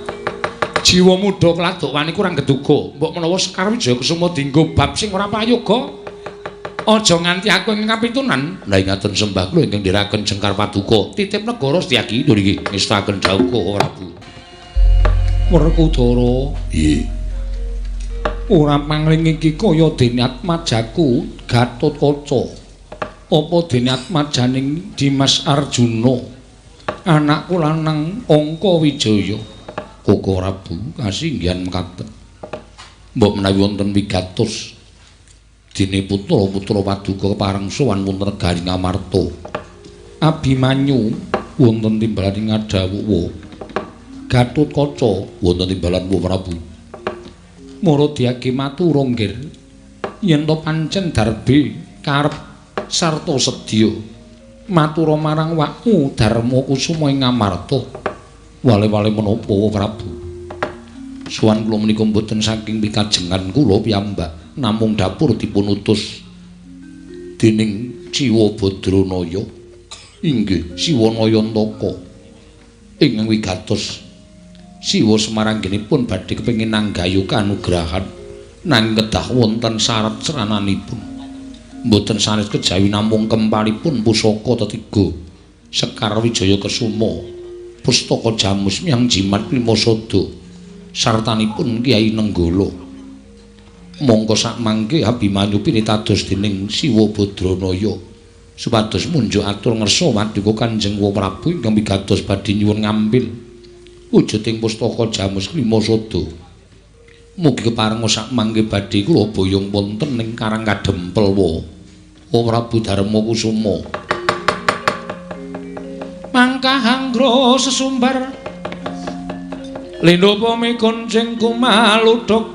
Jiwa muda kladuk wani kurang geduga. Mbok menawa Sekar Jayakusuma dienggo bab sing ora prayoga. Aja nganti aku ing kapitunan. Lah ngaten sembah kula ingkang ndherekaken Jengkar Paduka. Titip negara Setyaki lho niki ngestaken dawuh Prabu. Werkudara. Piye? Ora pangling iki kaya dene atmajaku Gatotkaca. Apa dene atmajaning Dimas Arjuna. Anakku lanang Angka Wijaya. Koko Prabu kasinggihan mekaten. Mbok menawi wonten wigatos dene putra-putra Paduka kepareng sowan wonten negari Ngamarta. Abimanyu wonten timbalan Ngadawuwa. Gatotkaca wonten timbalan Prabu. Maradyaki matur nggir yen to pancen darbe karep sarta sedya matura marang wakmu Darma Kusuma ing Ngamarta. Wale-wale menapa Prabu? Suwan kula menika mboten saking pikajengan kula piyambak, namung dapur dipun utus dening Siwa Badranaya. Inggih, Siwa Nayantaka. Ingkang wigatos Siwa Semar anggenipun badhe kepengin nanggayu kanugrahan nanging kedah wonten syarat serananipun. Mboten sanes kejawi namung kempalipun pusaka tetiga Sekar Wijaya Kesuma, Pustaka Jamus Myang Jimat Klimasada, sartanipun Kyai Nenggala. Mongko sakmangke Abimanyu pinitados dening Siwa Badranaya supados munjuk atur ngersa Paduka Kanjeng Prabu ingkang wigatos badhe nyuwun ngambil wujuding Pustaka Jamus Klimasada. Mugi keparenga sakmangke badhe kula boyong wonten ing Karang Kadempel wa Prabu Darma Kusuma. Mangkahanggro sesumbar Lindha pame gonceng kumaludhok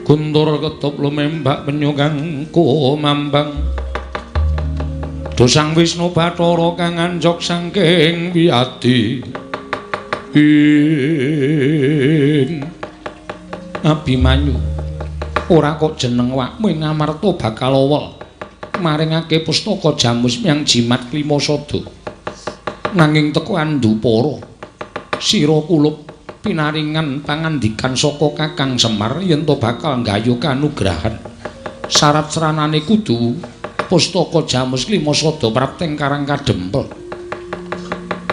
Guntur ketop lumembak penyugang kumambang Dosang Wisnu Bathara kang anjok saking wiyadi Abimanyu ora kok jeneng wakmu ing Amarta bakal awel maringake Pustaka Jamus Myang Jimat Klimasada nanging teko Andupara sira kulup pinaringan pangandikan saka Kakang Semar yen to bakal nggayu kanugrahan syarat seranane kudu Pustaka Jamus Klimasada prapteng Karang Kadempel.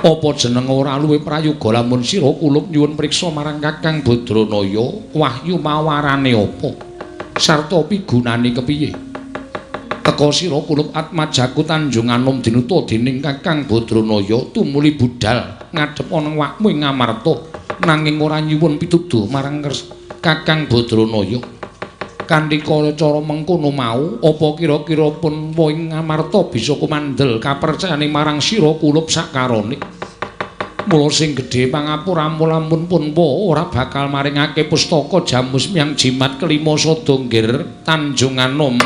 Apa jeneng ora luwih prayoga lamun sira kulup nyuwun priksa marang Kakang Badranaya wahyu mawarane apa sarta pigunane kepiye? Teka sira kulup Atmajaku Tanjung Anom dinuta dening Kakang Badranaya tumuli budal ngadhep ana wakmu ing Amarta nanging ora nyuwun pituduh marang Kakang Badranaya. Kanthi cara mengkono mau apa kira-kira pun ing Amarta bisa kumandel kapercayane marang sira kulup sakarone. Mula sing gedhe pangapura lamun pun ora bakal maringake Pustaka Jamus Myang Jimat Klimasada nggir Tanjung Anom.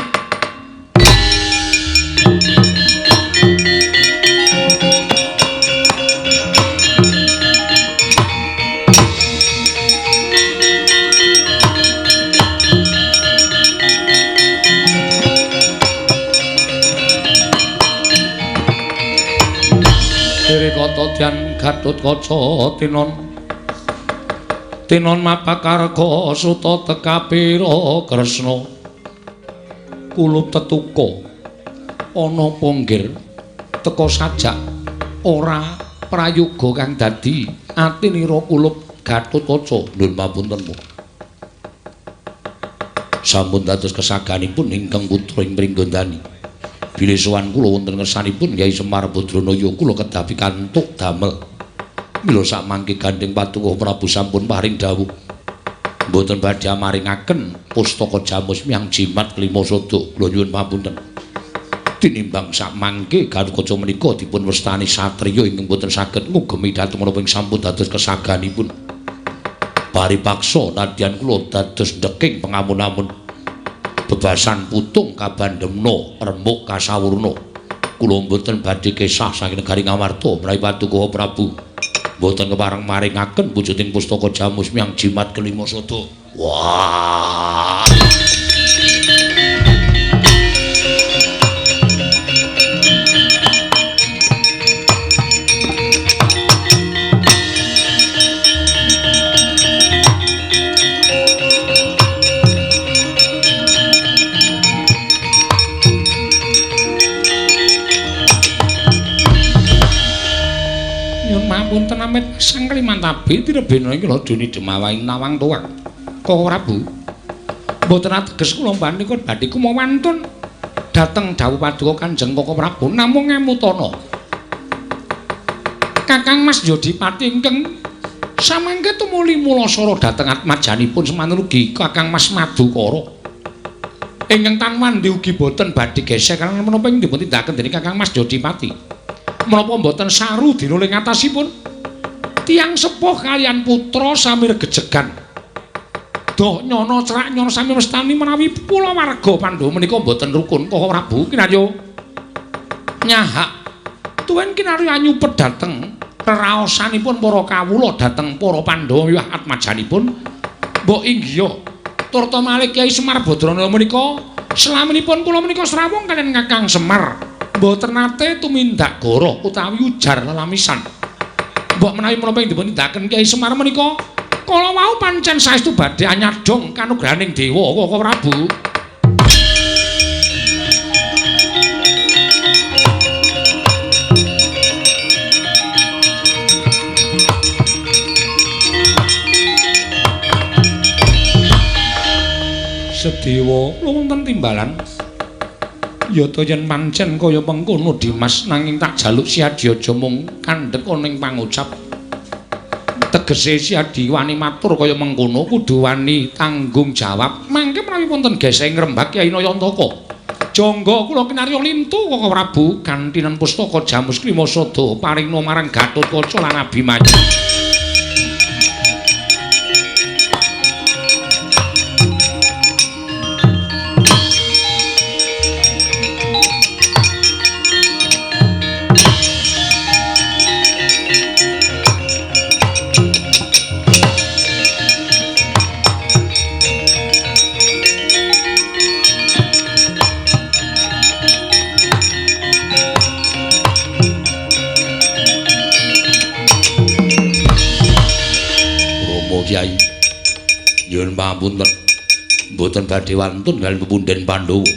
Dian Gatotkaca tinon mapakarga suta tekapira Kresna kulup tetuka ana ponggir teka sajak ora prayoga kang dadi atinira kulup Gatotkaca nuwun pamunten sampun dados kesaganipun ingkang putra ing Pringgondani. Bilih sowan kula wonten ngersanipun Kyai Semar Badranaya kula kedah pikantuk damel. Mila sakmangke gandeng Paduka Prabu sampun paring dawuh. Mboten badhe maringaken Pustaka Jamus Myang Jimat Klimasada. Kula nyuwun pamunten. Tinimbang sakmangke Gatotkaca menika dipun wastani satriya ingkang boten saged ngugemi dhateng menapa ing sampun dados kesaganipun. Paripaksa nadyan kula dados ndeking pengamun-amun. Bebasan putung kabandemna rembug kasawurna kula mboten badhe kesah saking negari Ngamarta menawi Paduka Prabu mboten kepareng maringaken wujuding Pustaka Jamus Myang Jimat Klimasada. Wah punten amit sang Klimantabi tirebena iki lho dene demawaing nawang tuwak. Kok Prabu mboten ateges kula panika badhe kumawantun dhateng dawuh Paduka Kanjeng Koko Prabu namung ngemutana. Kakang Mas Yodipati ingkang samangke tumuli mulasara dhateng atmajanipun semanugi Kakang Mas Madukara. Ingkang tanwandi ugi boten badhe gesek lan menapa ing dipun tindakaken dening Kakang Mas Yodipati. Menapa mboten saru dina ing atasipun tiyang sepuh kaliyan putra sami regejegan doh nyono cerak nyono sami mestani menawi kula warga Pandhawa menika mboten rukun Koko Prabu kinayo nyahak tuwin kinario anyupet dhateng reraosanipun para kawula dhateng para Pandhawa miwah atmajanipun mbok inggih turta malih Kyai Semar Badranaya menika selaminipun kula menika srawung kaliyan Kakang Semar mboten nate tumindak goroh utawi ujar lelamisan Mbok menawi menapa ing dipun tindaken Kyai Semar menika kala wau pancen saestu badhe anyadong kanugrahaning dewa Koko Prabu. Sedewa wonten timbalan yata yen pancen kaya mengkono Dimas nanging tak jaluk Siadi aja mung kandhek ana ing pangucap tegese Siadi wani matur kaya mengkono kudu wani tanggung jawab mangke menawi wonten geseng ngrembak Kyai Nayantaka jangga kula kinarya lintu Koko Prabu kantinan pustaka Jamus Klimasada paringna marang Gatotkaca lan Abimanyu. Kyai nyuwun pamunten mboten badhe wantun kaliyan pepundhen Pandhawa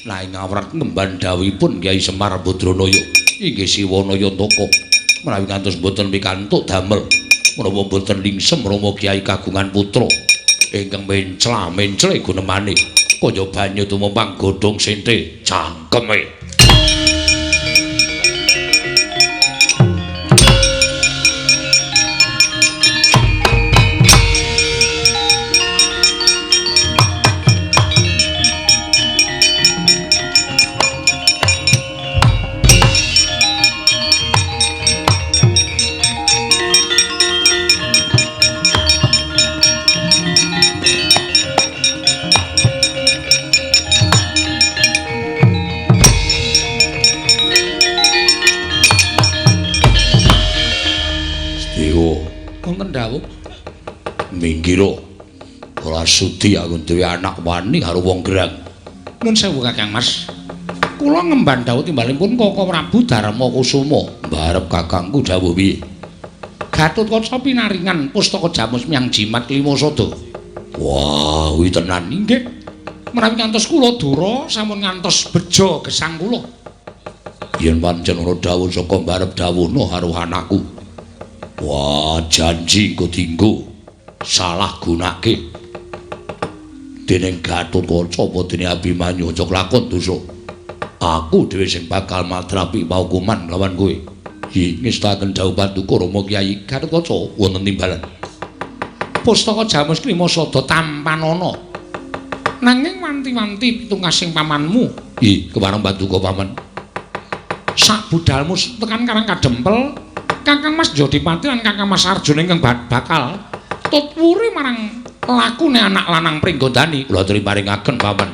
nanging ngawrat ngemban dawuhipun Kyai Semar Badranaya inggih Siwa Nayantaka menawi ngantos mboten pikantuk damel menapa mboten lingsem Rama Kyai kagungan putra ingkang mencla-mencle gunemane kaya banyu tumempang godhong sente cangkeme. Minggiro ora sudi aku duwe anak wani karo wong gerang. Nuwun sewu Kakang Mas. Kula ngemban dawuh timbalipun Koko Prabu Darma Kusuma mbarep kakangku dawuh piye? Gatotkaca pinaringan pustaka Jamus Myang Jimat Klimasada. Wah, kuwi tenan nggih. Menawi ngantos kula dura sampun ngantos beja gesang kula. Yen pancen ana dawuh saka mbarep dawuhna karo anakku. Wah, janji engko dienggo salah gunake dening Gatotkaca apa dene Abimanyu aja lakon dosa. Aku dhewe sing bakal matrapi paukuman lawan kowe. Ngestaken dawuh Paduka Rama Kyai Gatotkaca wonten timbalan. Pustaka Jamus Klimasada tampan ana. Nanging wanti-wanti pitungasing pamanmu. Kepareng Paduka Paman. Sak budalmu tekan Karang Kadempel, Kakang Mas Jodipati lan Kakang Mas Arjuna ingkang bakal tutwuri marang lakune anak lanang Pringgondani kula aturi paringaken Paman.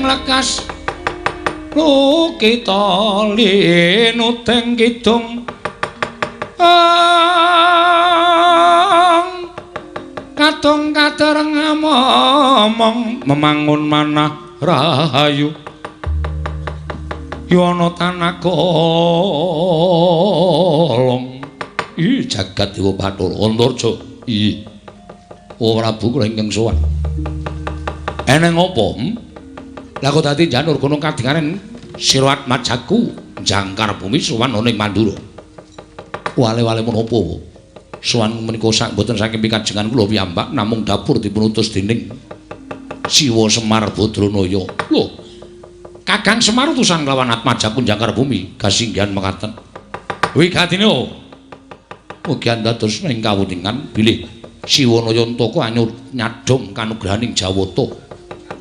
Lekas kita linuteng kidung kadung kadereng momong memangun manah rahayu yana tanah kolong jagat dewa Bathara Antarja ora Prabu kula ingkang sowan eneng apa Lah kok dadi janur gunung kadingaren Sirat Majaku jangkar bumi sowan ana ing Mandura. Wale-wale menapa? Sowan menika sak mboten saking pikajengan kula piyambak namung dapur dipun utus dening Siwa Semar Badranaya. Lho, Kakang Semar utusan kelawan Atmaja Kunjangkar Bumi kasinggihan mekaten. Wigatine mugi dados ing kawuningan bilih Siwanaya Antaka anyur nyadhong kanugrahaning Jawata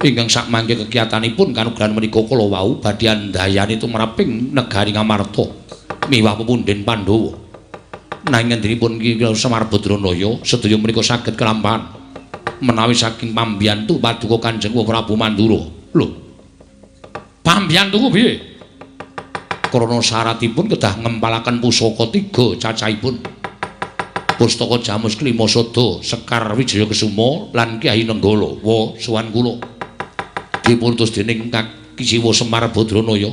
ingkang sakmangke kegiatanipun kanugrahan menika kala wau badhe andayani tumraping negari Ngamarta miwah pepundhen Pandhawa. Nanging ngendrinipun Ki Semar Badranaya sedaya menika saged kelampahan menawi saking pambiyantu paduka Kanjeng Prabu Mandura. Lho, pambiyantuku piye? Krana syaratipun kedah ngempalaken pusaka 3 cacahipun. Pustaka Jamus Klima Sada Sekar Wijaya Kesuma lan Kyai Nenggala. Wa suwan kula dipuntus dening Ki Siwa Semar Badranaya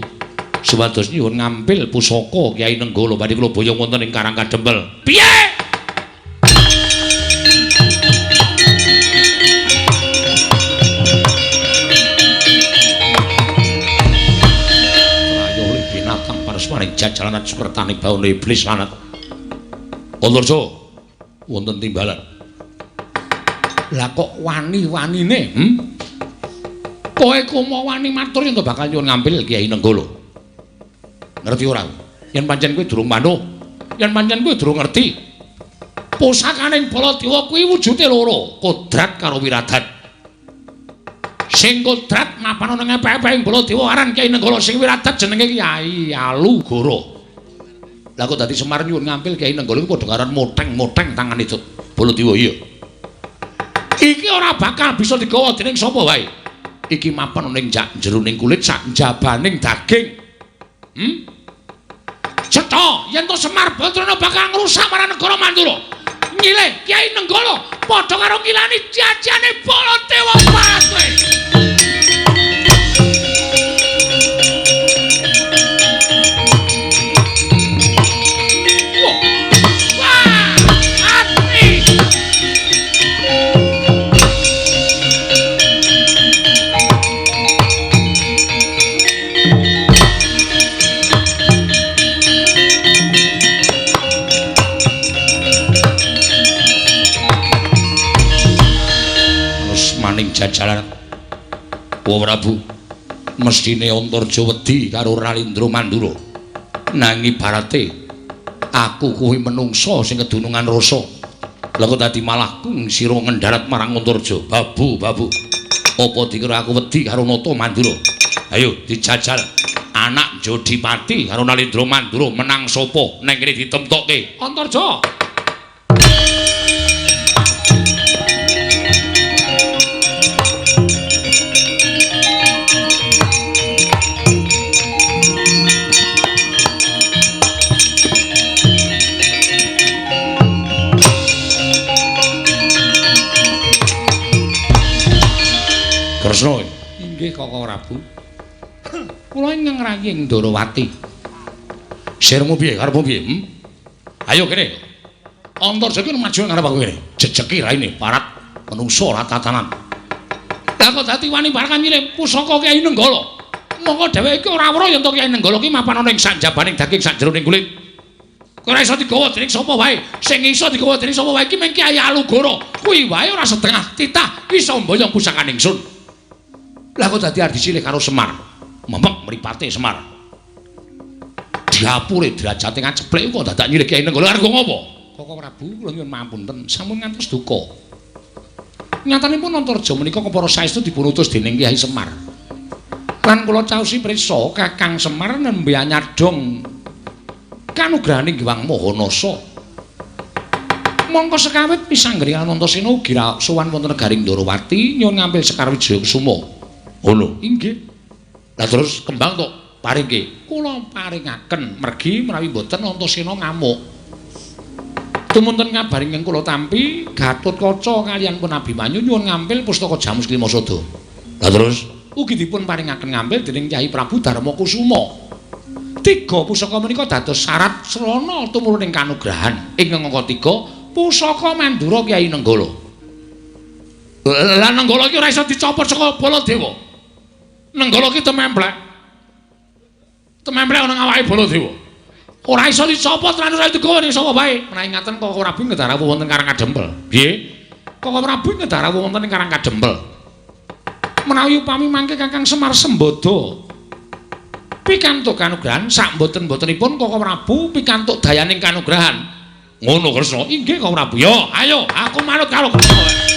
supados nyuwun ngambil pusaka Kyai Nenggala badhe kula boyong wonten ing Karang Kadempel. Piye? Rayo binatang paresmaning jajalanan sukertane baune iblis lanat. Antarja wonten timbalan. Lah kok wani-wanine, Kowe kumo wani matur yen to bakal nyuwun ngambil Kyai Nenggala. Ngerti ora? Yen pancen kowe durung manut, yen pancen kowe durung ngerti. Pusakaning Baladewa kuwi wujude loro, kodrat karo wiradan. Sing kodrat mapan ana ing epek-epek Baladewa aran Kyai Nenggala, sing wiradan jenenge Kyai Alugara. Lah kok dadi Semar nyuwun ngambil Kyai Nenggala iku padha karan moteng-moteng tangan itu Baladewa iya. Iki ora bakal bisa digawa dening sapa wae. Iki mapan ning jeroning kulit sak jabaning daging. Cetha yen to Semar Badrana bakal ngrusak marang negara Mandura. Nyilih Kyai Nenggala padha karo ngilani jajane Baladewa Pati. Jajalan Wa Prabu mestine Antarja wedi karo Ralindra Mandura nanging ibarate aku kuwi menungsa sing kedunungan rasa lha kok dadi malah sira ngendarat marang Antarja babu apa dikira aku wedi karo Nata Mandura ayo dijajal anak Jodipati karo Ralindra Mandura menang sapa ning kene ditemtokke Antarja. Kresna inggih Kakang Prabu. Kula ingkang raying Ndarawati. Sirmu piye karepmu piye? Ayo kene. Antarja ki maju ngarep aku kene. Jejeki raine parat menungso ora tatanan. Lah kok dadi wani barang nyilih pusaka Kyai Nenggala. Monggo dheweke iki ora weruh yen to Kyai Nenggala ki mapan ana ing sak jabaning daging sak jeroning kulit. Kowe ora iso digawa dening sapa wae. Sing iso digawa dening sapa wae iki mung Kyai Alugara. Kuwi wae ora setengah titah iso mboyong pusakaning ingsun. Lah kok dadi arep disilih karo Semar. Memek mripate Semar. Diapure derajate ngaceplek kok dadak nyilih Kyai Nenggala arep ngopo? Kakang Prabu kula nyuwun mapunten sampun ngantos duka. Nyatanipun Antarja menika kepara saestu dipunutus dening Kyai Semar. Lan kula caosi prisa Kakang Semar nembe nyadhong kanugrahaning Hyang Mahanasa. Mongko sekawit pisanggri Anantasena ugi sowan wonten negaring Ndarawati nyuwun ngambil Sekar Wijaya Kesuma. Ngono, inggih. Lah terus kembang tok paringke. Kula paringaken mergi menawi mboten Antasena ngamuk. Tumunten kabar ingkang kula tampi, Gatotkaca kaliyan Pun Abimanyu nyuwun ngambil pustaka Jamus Klima Sada. Lah terus ugi dipun paringaken ngambil dening Kyai Prabu Darmakusuma. 3 pusaka menika dados syarat srana tumurun ing kanugrahan. Ingkang angka 3 pusaka Mandura Kyai Nenggala. Lah Nenggala iki ora iso dicopot saka Baladewa. Nenggala ki tememplek. Tememplek ana awake Baladewa. Ora iso dicopot lan ora digawa ning sapa bae. Menawi ngaten Kakang Prabu ngedharawuh wonten Karang Kadempel. Piye? Kakang Prabu ngedharawuh wonten ing Karang Kadempel. menawi upami mangke Kakang Semar Sembada pikantuk kanugrahan sak mboten-mbotenipun Kakang Prabu pikantuk dayaning kanugrahan. Ngono Kresna. Inggih Kakang Prabu. Yo, ayo aku manut karo Kresna.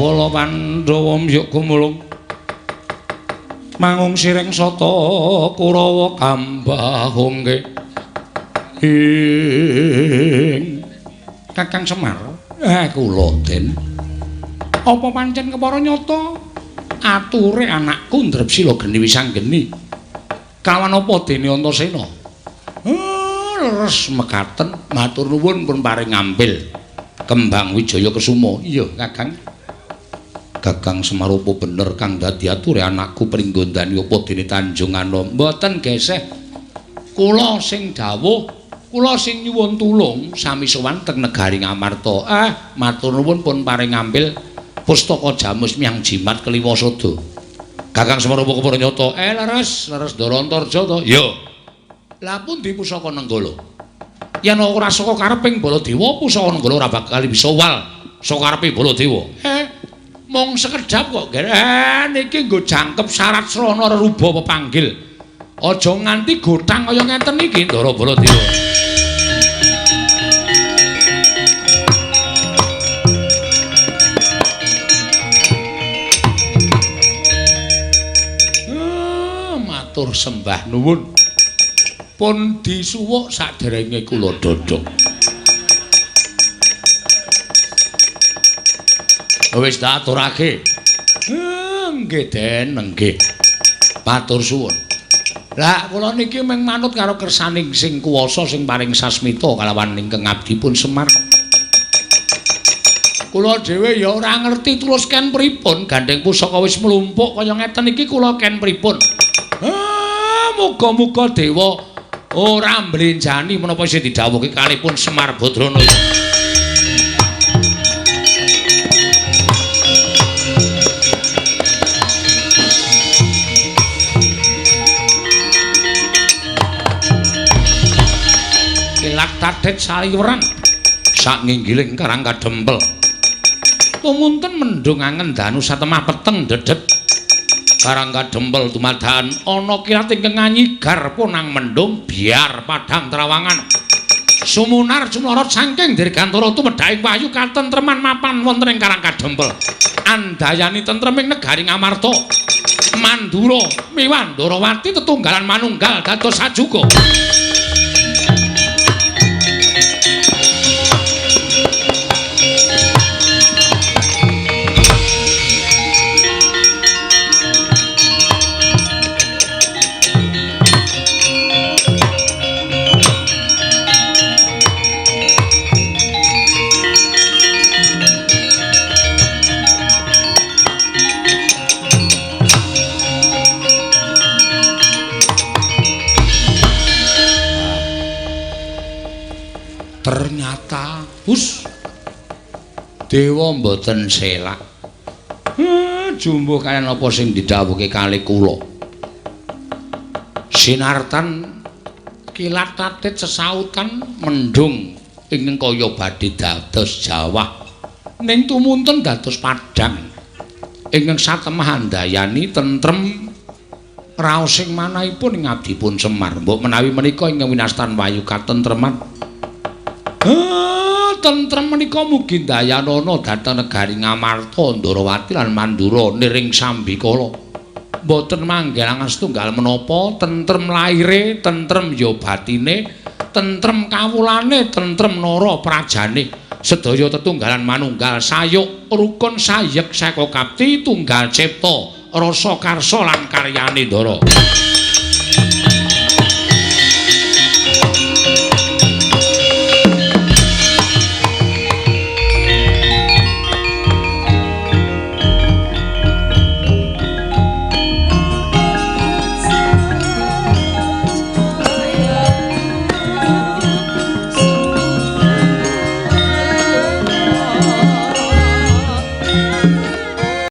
Bala Pandhawa myuk gumulung mangung sireng sata Kurawa kambahungke ing Kakang Semar. Kula Den apa pancen kepara nyata ature anakku Ndrepsila geni wisanggeni kawan apa dene Antasena. Leres mekaten matur nuwun pun paring ngambil Kembang Wijaya Kesuma. Iya Kakang. Kakang Semar apa bener kang dadi ature anakku pringgondani apa dene Tanjungana? Mboten geseh. Kula sing dawuh, kula sing nyuwun tulung sami sowan teng negari Ngamarta. Matur nuwun pun paring ngambil pustaka Jamus Miang Jimat Kliwasada. Kakang Semar apa kepara nyata? Leres Darantarja to. Yo. Lah pundi pusaka Nenggala? Yen ora saka kareping Baladewa, pusaka Nenggala ora bakal bisa wal saka karepe Baladewa. Mong sekedap kok, niki nggo jangkep syarat srana reruba pepanggil. Aja nganti gotang kaya ngeten iki, Ndara Baladewa. Matur sembah nuwun. Pun disuwuk saderenge kula dodok. Wis tak aturake. Nggih Den, nggih. Matur suwun. Lah kula niki mung manut karo kersaning sing kuwasa sing paring sasmita kalawan ingkang abdipun Semar. Kula dhewe ya ora ngerti terus ken pripun gandeng pusaka wis mlumpuk kaya ngeten iki kula ken pripun. Muga-muga dewa ora mblenjani menapa isih didhawuhke kalipun Semar Badrana. Tadet saliweran sak nginggiling Karang Kadempel tumunten mendung angen danu satemah peteng dedet Karang Kadempel dumadakan ana kilat ingkang nganyigar punang mendung biar padang trawangan sumunar jumlorot saking dirgantara tumedhaing wayu katentreman mapan wonten ing Karang Kadempel andayani tentreming negari Ngamarta Mandura miwan Ndarawati tetunggalan manunggal dados sajuga. Ternyata dewa mboten selak. Jumbuh kalian apa sing didhawuhke kalih kula. Sinartan kilat tatit sesautan mendung ingkang kaya badhe dados jawah ning tumunten dados padhang ingkang satemah andayani tentrem raosing manahipun ing abdipun Semar. Mbok menawi menika ingkang winastan wayu katentreman. Tentrem menika mugi dayanana dhateng negari Ngamarta, Ndarawati lan Mandura niring sambikala. Mboten manggilangan setunggal menapa, tentrem laire, tentrem ya batine, tentrem kawulane, tentrem nara prajane. Sedaya tetunggalan manunggal sayuk rukun sayek saka kapti tunggal cipta rasa karsa lan karyane Ndara.